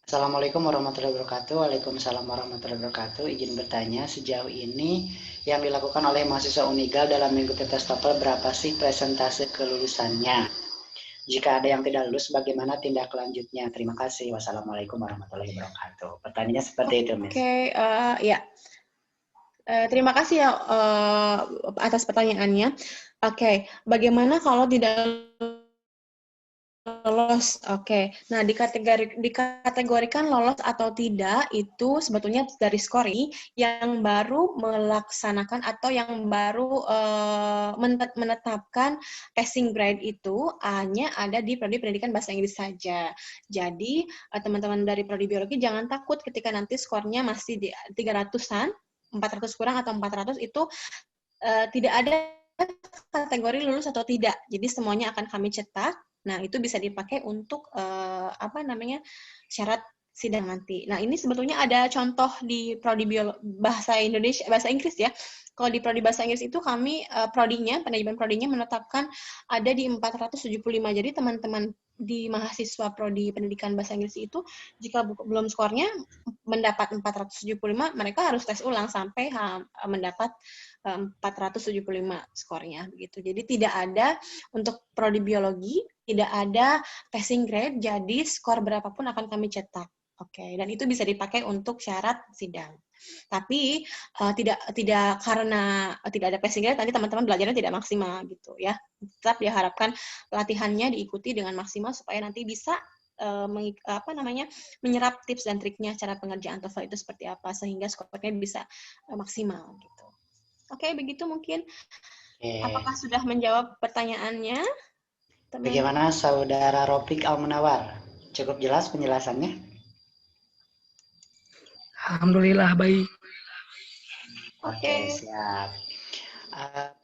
Assalamualaikum warahmatullahi wabarakatuh. Waalaikumsalam warahmatullahi wabarakatuh. Izin bertanya, sejauh ini yang dilakukan oleh mahasiswa Unigal dalam mengikuti tes TOEFL berapa sih presentase kelulusannya? Jika ada yang tidak lulus, bagaimana tindak lanjutnya? Terima kasih. Wassalamualaikum warahmatullahi wabarakatuh. Pertanyaannya seperti itu, Miss. Oke, ya. Terima kasih ya atas pertanyaannya. Oke, bagaimana kalau tidak lolos? Oke, nah dikategorikan lolos atau tidak itu sebetulnya dari scoring yang baru melaksanakan atau yang baru menetapkan passing grade itu hanya ada di prodi pendidikan bahasa Inggris saja. Jadi teman-teman dari prodi biologi jangan takut ketika nanti skornya masih di 300-an, 400 kurang atau 400 itu tidak ada kategori lulus atau tidak. Jadi semuanya akan kami cetak. Nah, itu bisa dipakai untuk syarat sidang nanti. Nah, ini sebetulnya ada contoh di prodi bahasa Inggris ya. Kalau di prodi bahasa Inggris itu kami penajam prodinya menetapkan ada di 475. Jadi teman-teman di mahasiswa prodi pendidikan bahasa Inggris itu jika belum skornya mendapat 475, mereka harus tes ulang sampai mendapat 475 skornya begitu. Jadi tidak ada untuk prodi biologi, tidak ada passing grade, jadi skor berapapun akan kami cetak. Oke, dan itu bisa dipakai untuk syarat sidang. Tapi tidak karena tidak ada passing grade nanti teman-teman belajarnya tidak maksimal gitu ya. Tetap diharapkan latihannya diikuti dengan maksimal supaya nanti bisa menyerap tips dan triknya cara pengerjaan TOEFL itu seperti apa sehingga skornya bisa maksimal gitu. Oke, begitu mungkin. Apakah sudah menjawab pertanyaannya? Bagaimana Saudara Ropik Al-Munawar? Cukup jelas penjelasannya? Alhamdulillah baik. Oke, siap.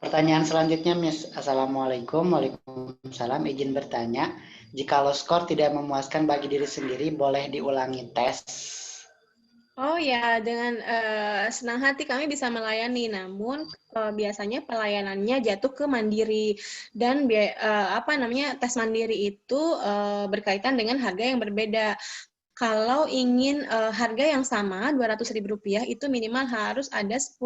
Pertanyaan selanjutnya, Miss. Assalamualaikum. Waalaikumsalam. Izin bertanya, jika skor tidak memuaskan bagi diri sendiri, boleh diulangi tes? Oh ya, dengan senang hati kami bisa melayani. Namun biasanya pelayanannya jatuh ke mandiri dan tes mandiri itu berkaitan dengan harga yang berbeda. Kalau ingin harga yang sama Rp200.000 itu minimal harus ada 10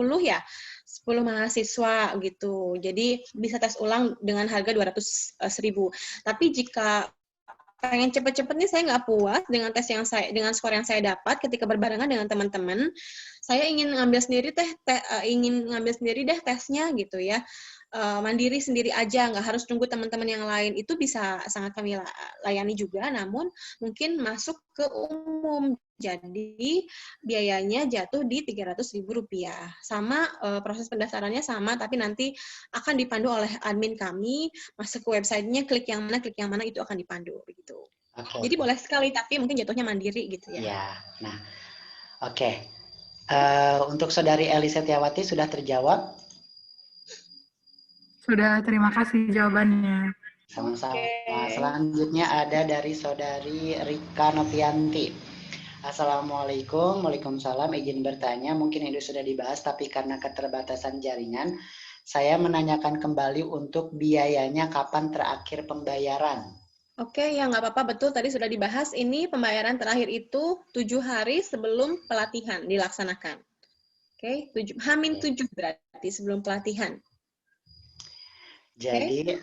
mahasiswa gitu. Jadi bisa tes ulang dengan harga Rp200.000. Tapi jika pengen cepet-cepet nih saya nggak puas dengan dengan skor yang saya dapat ketika berbarengan dengan teman-teman, saya ingin ngambil sendiri deh tesnya gitu ya. Mandiri sendiri aja, nggak harus tunggu teman-teman yang lain. Itu bisa sangat kami layani juga, namun mungkin masuk ke umum. Jadi biayanya jatuh di Rp300.000. Sama proses pendaftarannya sama, tapi nanti akan dipandu oleh admin kami, masuk ke websitenya, klik yang mana itu akan dipandu begitu. Okay. Jadi boleh sekali, tapi mungkin jatuhnya mandiri gitu ya. Iya, nah, oke. Untuk Saudari Eli Setiawati sudah terjawab? Sudah, terima kasih jawabannya. Sama-sama. Selanjutnya ada dari Saudari Rika Novianti. Assalamualaikum, waalaikumsalam. Izin bertanya, mungkin itu sudah dibahas, tapi karena keterbatasan jaringan, saya menanyakan kembali untuk biayanya kapan terakhir pembayaran. Oke, ya nggak apa-apa, betul tadi sudah dibahas. Ini pembayaran terakhir itu 7 hari sebelum pelatihan dilaksanakan. Oke, H-7 berarti sebelum pelatihan. Jadi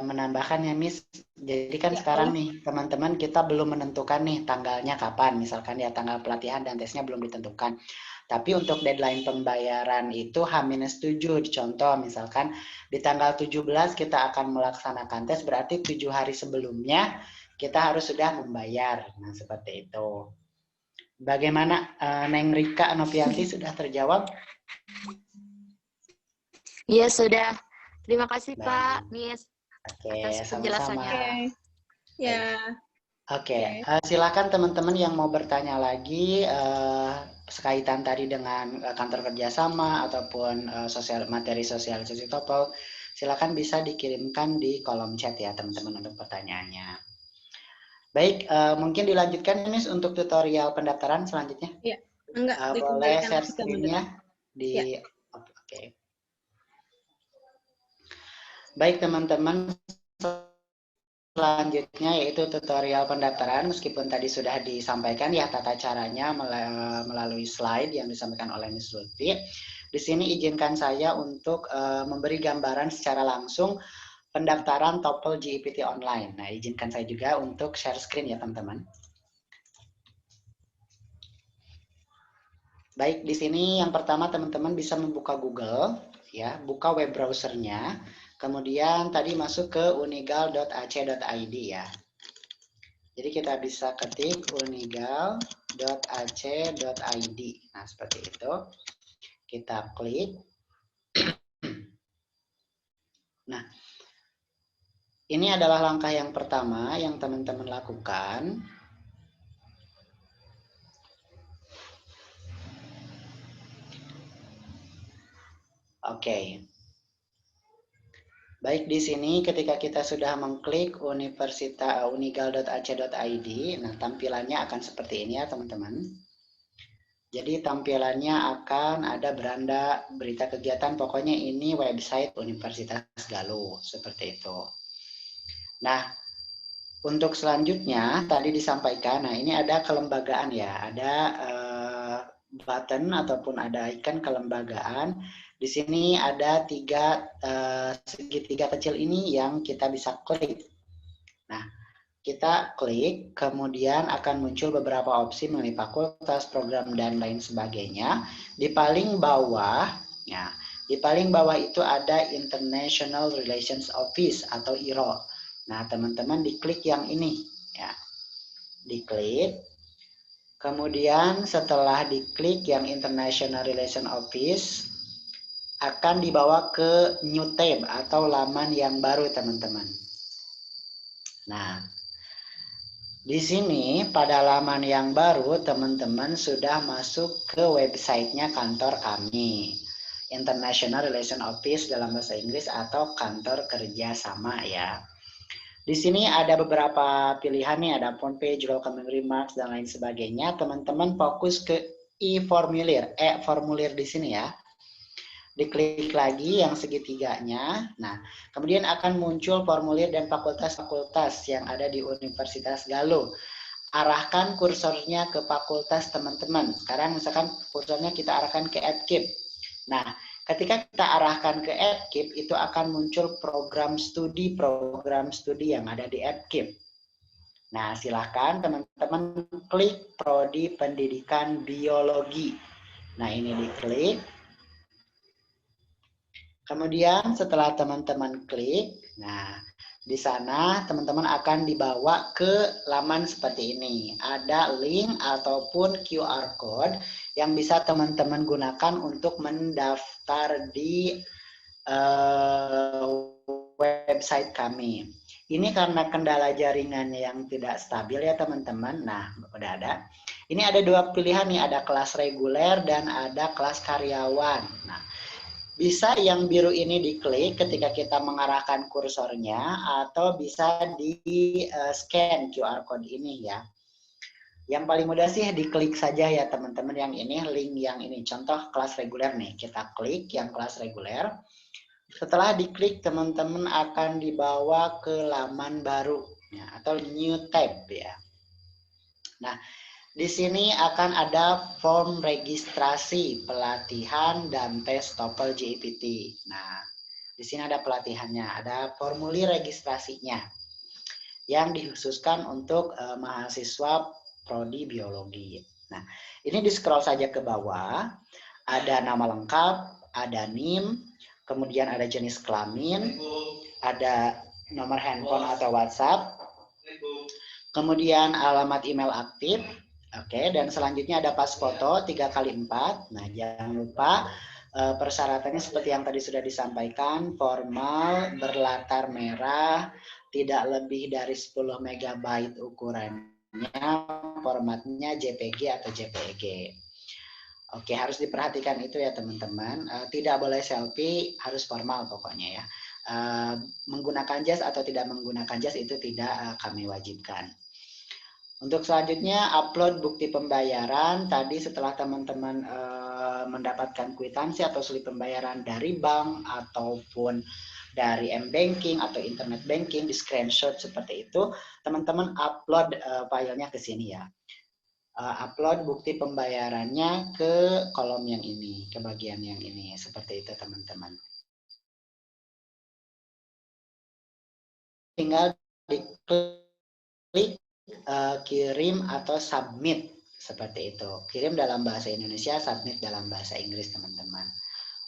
menambahkan ya Miss, jadi kan sekarang nih teman-teman kita belum menentukan nih tanggalnya kapan, misalkan ya tanggal pelatihan dan tesnya belum ditentukan. Tapi untuk deadline pembayaran itu H-7, contoh misalkan di tanggal 17 kita akan melaksanakan tes, berarti 7 hari sebelumnya kita harus sudah membayar. Nah seperti itu. Bagaimana Neng Rika Novianti sudah terjawab? Iya sudah. Terima kasih Pak, Miss. Oke, atas sama-sama. penjelasannya. Ya. Oke, silakan teman-teman yang mau bertanya lagi sekaitan tadi dengan kantor kerjasama ataupun materi sosialisasi TOEFL, silakan bisa dikirimkan di kolom chat ya teman-teman untuk pertanyaannya. Baik, mungkin dilanjutkan Miss untuk tutorial pendaftaran selanjutnya. Iya, enggak. Boleh share screen-nya di. Ya. Oke. Baik teman-teman. selanjutnya yaitu tutorial pendaftaran, meskipun tadi sudah disampaikan ya tata caranya melalui slide yang disampaikan oleh Miss Lutfi. Di sini izinkan saya untuk memberi gambaran secara langsung pendaftaran TOEFL GPT online. Nah, izinkan saya juga untuk share screen ya teman-teman. Baik, di sini yang pertama teman-teman bisa membuka Google, ya, buka web browsernya, kemudian tadi masuk ke unigal.ac.id ya. Jadi kita bisa ketik unigal.ac.id. Nah, seperti itu. Kita klik. Nah, ini adalah langkah yang pertama yang teman-teman lakukan. Oke. Baik, di sini ketika kita sudah mengklik unigal.ac.id, nah tampilannya akan seperti ini ya teman-teman. Jadi tampilannya akan ada beranda berita kegiatan, pokoknya ini website Universitas Galuh, seperti itu. Nah, untuk selanjutnya tadi disampaikan, nah ini ada kelembagaan ya, ada button ataupun ada icon kelembagaan. Di sini ada segitiga kecil ini yang kita bisa klik. Nah, kita klik, kemudian akan muncul beberapa opsi mengenai fakultas, program, dan lain sebagainya. Di paling bawah, ya, di paling bawah itu ada International Relations Office atau IRO. Nah, teman-teman diklik yang ini, ya, diklik. Kemudian setelah diklik yang International Relations Office, akan dibawa ke new tab atau laman yang baru, teman-teman. Nah, di sini pada laman yang baru teman-teman sudah masuk ke websitenya kantor kami, International Relations Office dalam bahasa Inggris atau kantor kerjasama ya. Di sini ada beberapa pilihan nih, ada front page, welcoming remarks dan lain sebagainya. Teman-teman fokus ke e-formulir, e-formulir di sini ya. Diklik lagi yang segitiganya. Nah, kemudian akan muncul formulir dan fakultas-fakultas yang ada di Universitas Galuh. Arahkan kursornya ke fakultas teman-teman. Sekarang misalkan kursornya kita arahkan ke EdKip. Nah, ketika kita arahkan ke EdKip, itu akan muncul program studi yang ada di EdKip. Nah, silahkan teman-teman klik Prodi Pendidikan Biologi. Nah, ini diklik. Kemudian setelah teman-teman klik, nah di sana teman-teman akan dibawa ke laman seperti ini. Ada link ataupun QR code yang bisa teman-teman gunakan untuk mendaftar di website kami. Ini karena kendala jaringannya yang tidak stabil ya teman-teman. Nah, udah ada. Ini ada dua pilihan nih, ada kelas reguler dan ada kelas karyawan. Nah, bisa yang biru ini diklik ketika kita mengarahkan kursornya atau bisa di scan QR code ini ya. Yang paling mudah sih diklik saja ya teman-teman yang ini, link yang ini. Contoh kelas reguler nih, kita klik yang kelas reguler. Setelah diklik teman-teman akan dibawa ke laman baru ya, atau new tab ya. Nah, di sini akan ada form registrasi, pelatihan, dan tes TOEFL GPT. Nah, di sini ada pelatihannya, ada formulir registrasinya yang dikhususkan untuk mahasiswa Prodi Biologi. Nah, ini di scroll saja ke bawah, ada nama lengkap, ada NIM, kemudian ada jenis kelamin, ada nomor handphone atau WhatsApp, kemudian alamat email aktif. Oke, dan selanjutnya ada pas foto 3x4. Nah, jangan lupa persyaratannya seperti yang tadi sudah disampaikan, formal, berlatar merah, tidak lebih dari 10 MB ukurannya, formatnya JPG atau JPG. Oke, harus diperhatikan itu ya teman-teman. Tidak boleh selfie, harus formal pokoknya ya. Menggunakan jas atau tidak menggunakan jas itu tidak kami wajibkan. Untuk selanjutnya, upload bukti pembayaran. Tadi setelah teman-teman mendapatkan kwitansi atau slip pembayaran dari bank ataupun dari M-Banking atau Internet Banking, di screenshot seperti itu, teman-teman upload filenya ke sini ya. Upload bukti pembayarannya ke kolom yang ini, ke bagian yang ini, seperti itu teman-teman. Tinggal diklik kirim atau submit, seperti itu. Kirim dalam bahasa Indonesia, submit dalam bahasa Inggris teman-teman.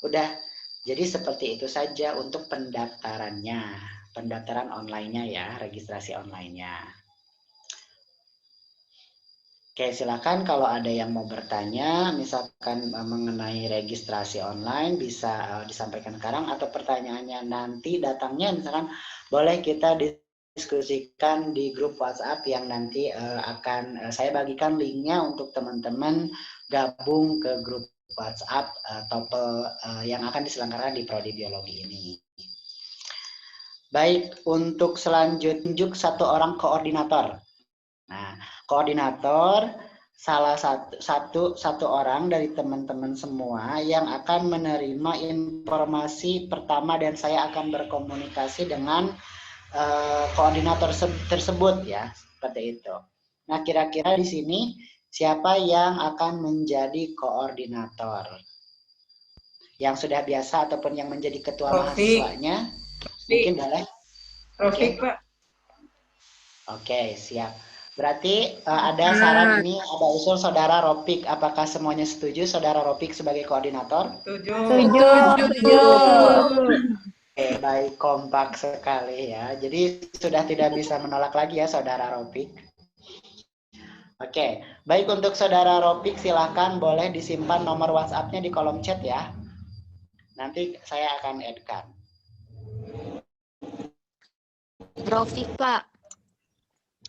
Udah, jadi seperti itu saja untuk pendaftarannya, pendaftaran online-nya ya, registrasi online-nya. Oke, silakan kalau ada yang mau bertanya, misalkan mengenai registrasi online, bisa disampaikan sekarang, atau pertanyaannya nanti datangnya, misalkan boleh kita diskusikan di grup WhatsApp yang nanti akan saya bagikan linknya untuk teman-teman gabung ke grup WhatsApp TOEFL yang akan diselenggarakan di Prodi Biologi ini. Baik, untuk selanjutnya tunjuk satu orang koordinator. Nah, koordinator salah satu orang dari teman-teman semua yang akan menerima informasi pertama, dan saya akan berkomunikasi dengan koordinator tersebut ya, seperti itu. Nah, kira-kira di sini siapa yang akan menjadi koordinator? Yang sudah biasa ataupun yang menjadi ketua mahasiswanya? Mungkin boleh. Rofik, Pak. Oke, siap. Berarti ada saran ini, ada usul Saudara Ropik. Apakah semuanya setuju Saudara Ropik sebagai koordinator? Setuju. Oke, baik, kompak sekali ya. Jadi sudah tidak bisa menolak lagi ya Saudara Ropik. Oke, baik, untuk Saudara Ropik silahkan boleh disimpan nomor WhatsApp-nya di kolom chat ya. Nanti saya akan add-kan. Rofik, Pak.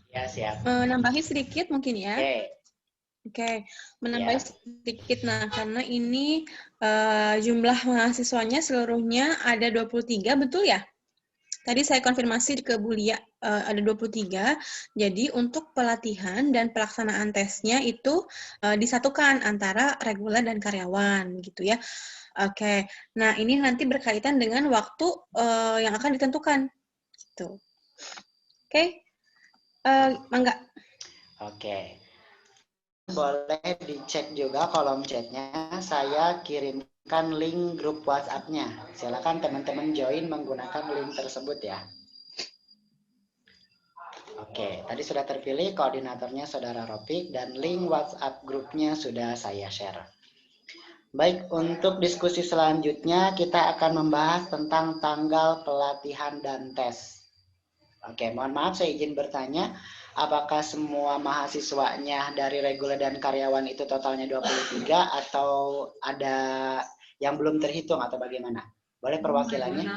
Ya, siap. Nambahin sedikit mungkin ya. Oke. Menambah sedikit. Nah, karena ini jumlah mahasiswanya seluruhnya ada 23, betul ya? Tadi saya konfirmasi ke Bu Lia, ada 23. Jadi untuk pelatihan dan pelaksanaan tesnya itu disatukan antara reguler dan karyawan, gitu ya. Oke. Nah, ini nanti berkaitan dengan waktu yang akan ditentukan. Gitu. Oke. Mangga. Oke. Boleh dicek juga kolom chatnya, saya kirimkan link grup WhatsApp-nya. Silakan teman-teman join menggunakan link tersebut ya. Oke, tadi sudah terpilih koordinatornya Saudara Ropik dan link WhatsApp grupnya sudah saya share. Baik, untuk diskusi selanjutnya kita akan membahas tentang tanggal pelatihan dan tes. Oke, mohon maaf saya izin bertanya. Apakah semua mahasiswanya dari reguler dan karyawan itu totalnya 23 atau ada yang belum terhitung atau bagaimana? Boleh perwakilannya?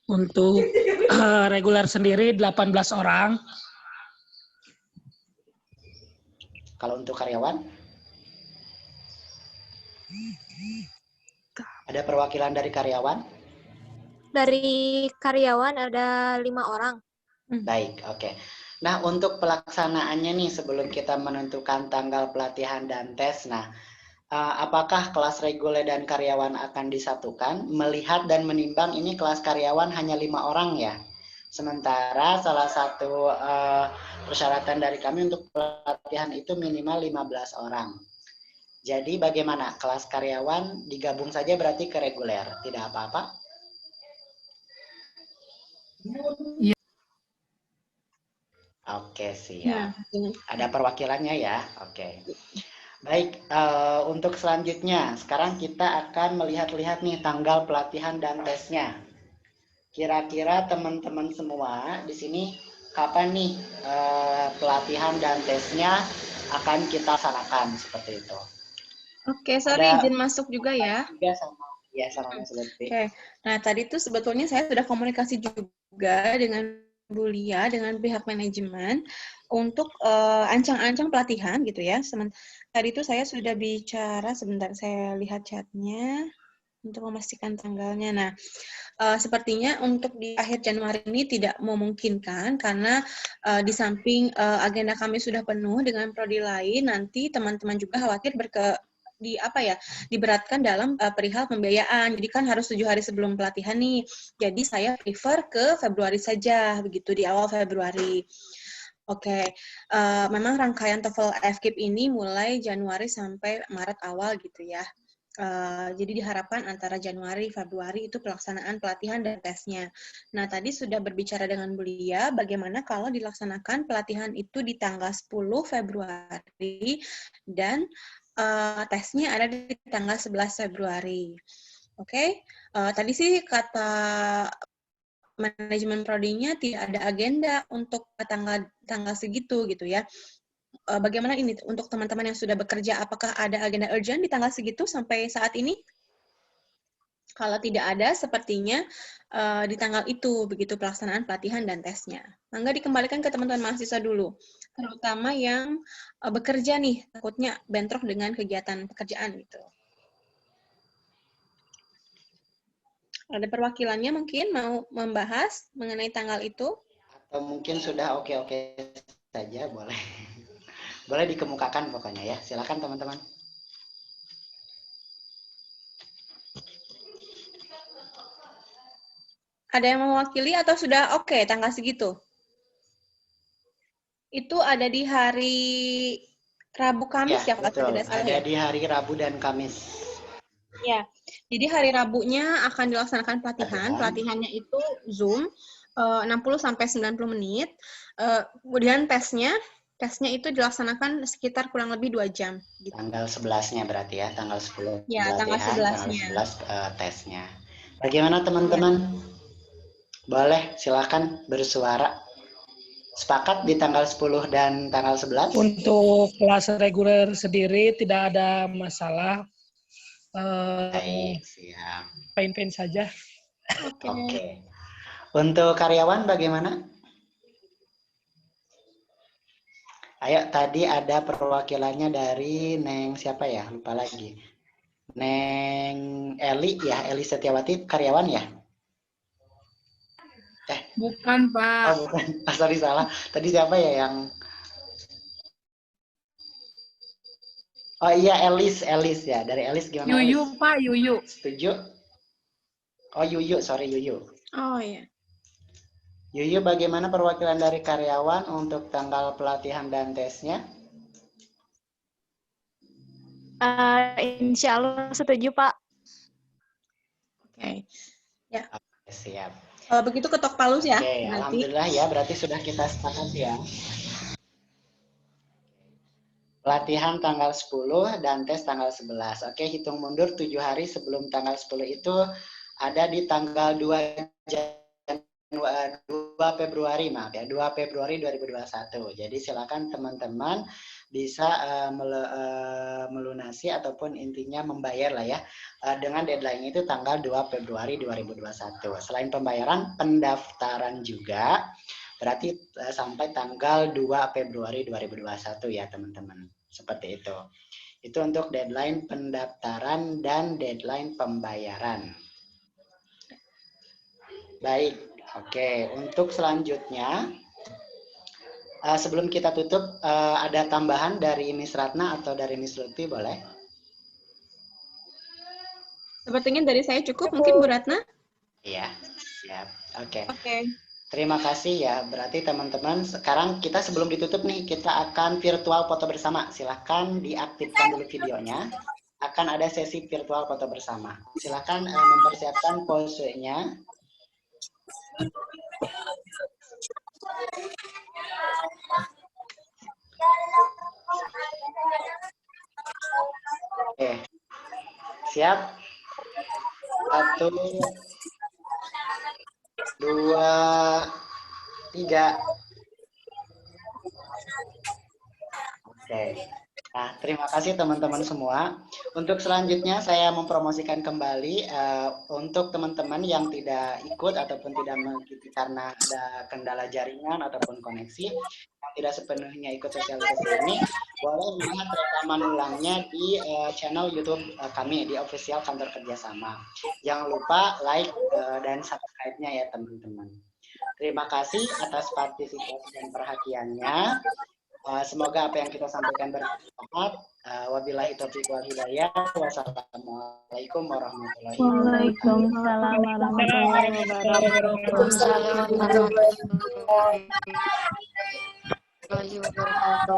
Untuk reguler sendiri 18 orang. Kalau untuk karyawan? Ada perwakilan dari karyawan? Dari karyawan ada 5 orang. Baik, oke. Nah, untuk pelaksanaannya nih sebelum kita menentukan tanggal pelatihan dan tes, nah apakah kelas reguler dan karyawan akan disatukan? Melihat dan menimbang ini kelas karyawan hanya 5 orang ya. Sementara salah satu persyaratan dari kami untuk pelatihan itu minimal 15 orang. Jadi bagaimana? Kelas karyawan digabung saja berarti ke reguler, tidak apa-apa? Iya. Oke, siap. Ada perwakilannya ya? Oke. Baik, untuk selanjutnya, sekarang kita akan melihat-lihat nih tanggal pelatihan dan tesnya. Kira-kira teman-teman semua di sini kapan nih pelatihan dan tesnya akan kita laksanakan seperti itu. Oke, sorry izin masuk juga ya. Sama Mas Lutfi. Oke, nah tadi tuh sebetulnya saya sudah komunikasi juga dengan Bu Lia, dengan pihak manajemen untuk ancang-ancang pelatihan gitu ya. Tadi itu saya sudah bicara, sebentar saya lihat chatnya. untuk memastikan tanggalnya. Nah, sepertinya untuk di akhir Januari ini tidak memungkinkan karena di samping agenda kami sudah penuh dengan prodi lain, nanti teman-teman juga khawatir diberatkan dalam perihal pembiayaan. Jadi kan harus 7 hari sebelum pelatihan nih. Jadi saya prefer ke Februari saja, begitu di awal Februari. Oke, memang rangkaian TOEFL FKIP ini mulai Januari sampai Maret awal gitu ya. Jadi diharapkan antara Januari, Februari itu pelaksanaan pelatihan dan tesnya. Nah, tadi sudah berbicara dengan Bu Lia, bagaimana kalau dilaksanakan pelatihan itu di tanggal 10 Februari dan tesnya ada di tanggal 11 Februari. Oke, tadi sih kata manajemen prodinya tidak ada agenda untuk tanggal segitu gitu ya. Bagaimana ini untuk teman-teman yang sudah bekerja, apakah ada agenda urgent di tanggal segitu sampai saat ini? Kalau tidak ada, sepertinya di tanggal itu, begitu pelaksanaan pelatihan dan tesnya. Mangga dikembalikan ke teman-teman mahasiswa dulu, terutama yang bekerja nih, takutnya bentrok dengan kegiatan pekerjaan gitu. Ada perwakilannya mungkin mau membahas mengenai tanggal itu? Atau mungkin sudah oke-oke saja, boleh. Boleh dikemukakan pokoknya ya. Silakan teman-teman. Ada yang mewakili atau sudah oke tanggal segitu? Itu ada di hari Rabu Kamis ya, kalau tidak salah ada ya? di hari Rabu dan Kamis. Ya, jadi hari Rabunya akan dilaksanakan pelatihan. Pelatihannya itu Zoom 60-90 menit. Kemudian tesnya itu dilaksanakan sekitar kurang lebih 2 jam. Gitu. Tanggal 11-nya berarti ya, tanggal 10 ya, tanggal 11-nya. Tanggal 11 tesnya. Bagaimana teman-teman? Ya. Boleh, silakan bersuara. Sepakat di tanggal 10 dan tanggal 11? Untuk kelas reguler sendiri tidak ada masalah. Baik, siap. Pain-pain saja. Oke. Untuk karyawan bagaimana? Ayo, tadi ada perwakilannya dari Neng siapa ya? Lupa lagi. Neng Eli ya, Eli Setiawati karyawan ya? Bukan, Pak. Oh, bukan. Sorry, salah. Tadi siapa ya yang... Oh iya, Elis ya. Dari Elis gimana? Yuyu, Elis? Pak, Yuyu. Setuju? Oh, Yuyu, sorry Yuyu. Oh iya. Yuyu, bagaimana perwakilan dari karyawan untuk tanggal pelatihan dan tesnya? Insya Allah setuju, Pak. Oke. Ya. Oke, siap. Begitu ketok palu ya. Oke, alhamdulillah ya, berarti sudah kita sepakat ya. Pelatihan tanggal 10 dan tes tanggal 11. Oke, hitung mundur 7 hari sebelum tanggal 10 itu ada di tanggal 2 Februari, maaf ya, 2 Februari 2021. Jadi silakan teman-teman bisa melunasi ataupun intinya membayar lah ya. Dengan deadline itu tanggal 2 Februari 2021. Selain pembayaran, pendaftaran juga. Berarti sampai tanggal 2 Februari 2021 ya teman-teman. Seperti itu. Itu untuk deadline pendaftaran dan deadline pembayaran. Baik, oke. Untuk selanjutnya, sebelum kita tutup, ada tambahan dari Miss Ratna atau dari Miss Lutfi, boleh? Sepertinya dari saya cukup, mungkin Bu Ratna? Iya, siap. Oke. Oke. Terima kasih ya. Berarti teman-teman, sekarang kita sebelum ditutup nih, kita akan virtual foto bersama. Silahkan diaktifkan dulu videonya. Akan ada sesi virtual foto bersama. Silahkan mempersiapkan posenya. Oke. Siap? 1, 2, 3. Oke. Nah, terima kasih teman-teman semua. Untuk selanjutnya saya mempromosikan kembali untuk teman-teman yang tidak ikut ataupun tidak mengikuti karena ada kendala jaringan ataupun koneksi, yang tidak sepenuhnya ikut sosialisasi ini, boleh melihat rekaman ulangnya di channel YouTube kami di official Kantor Kerjasama. Jangan lupa like dan subscribe-nya ya teman-teman. Terima kasih atas partisipasi dan perhatiannya. Semoga apa yang kita sampaikan bermanfaat. Wabillahi taufiq wal hidayah. Wassalamualaikum warahmatullahi wabarakatuh. Waalaikumsalam warahmatullahi wabarakatuh. Waalaikumsalam warahmatullahi wabarakatuh.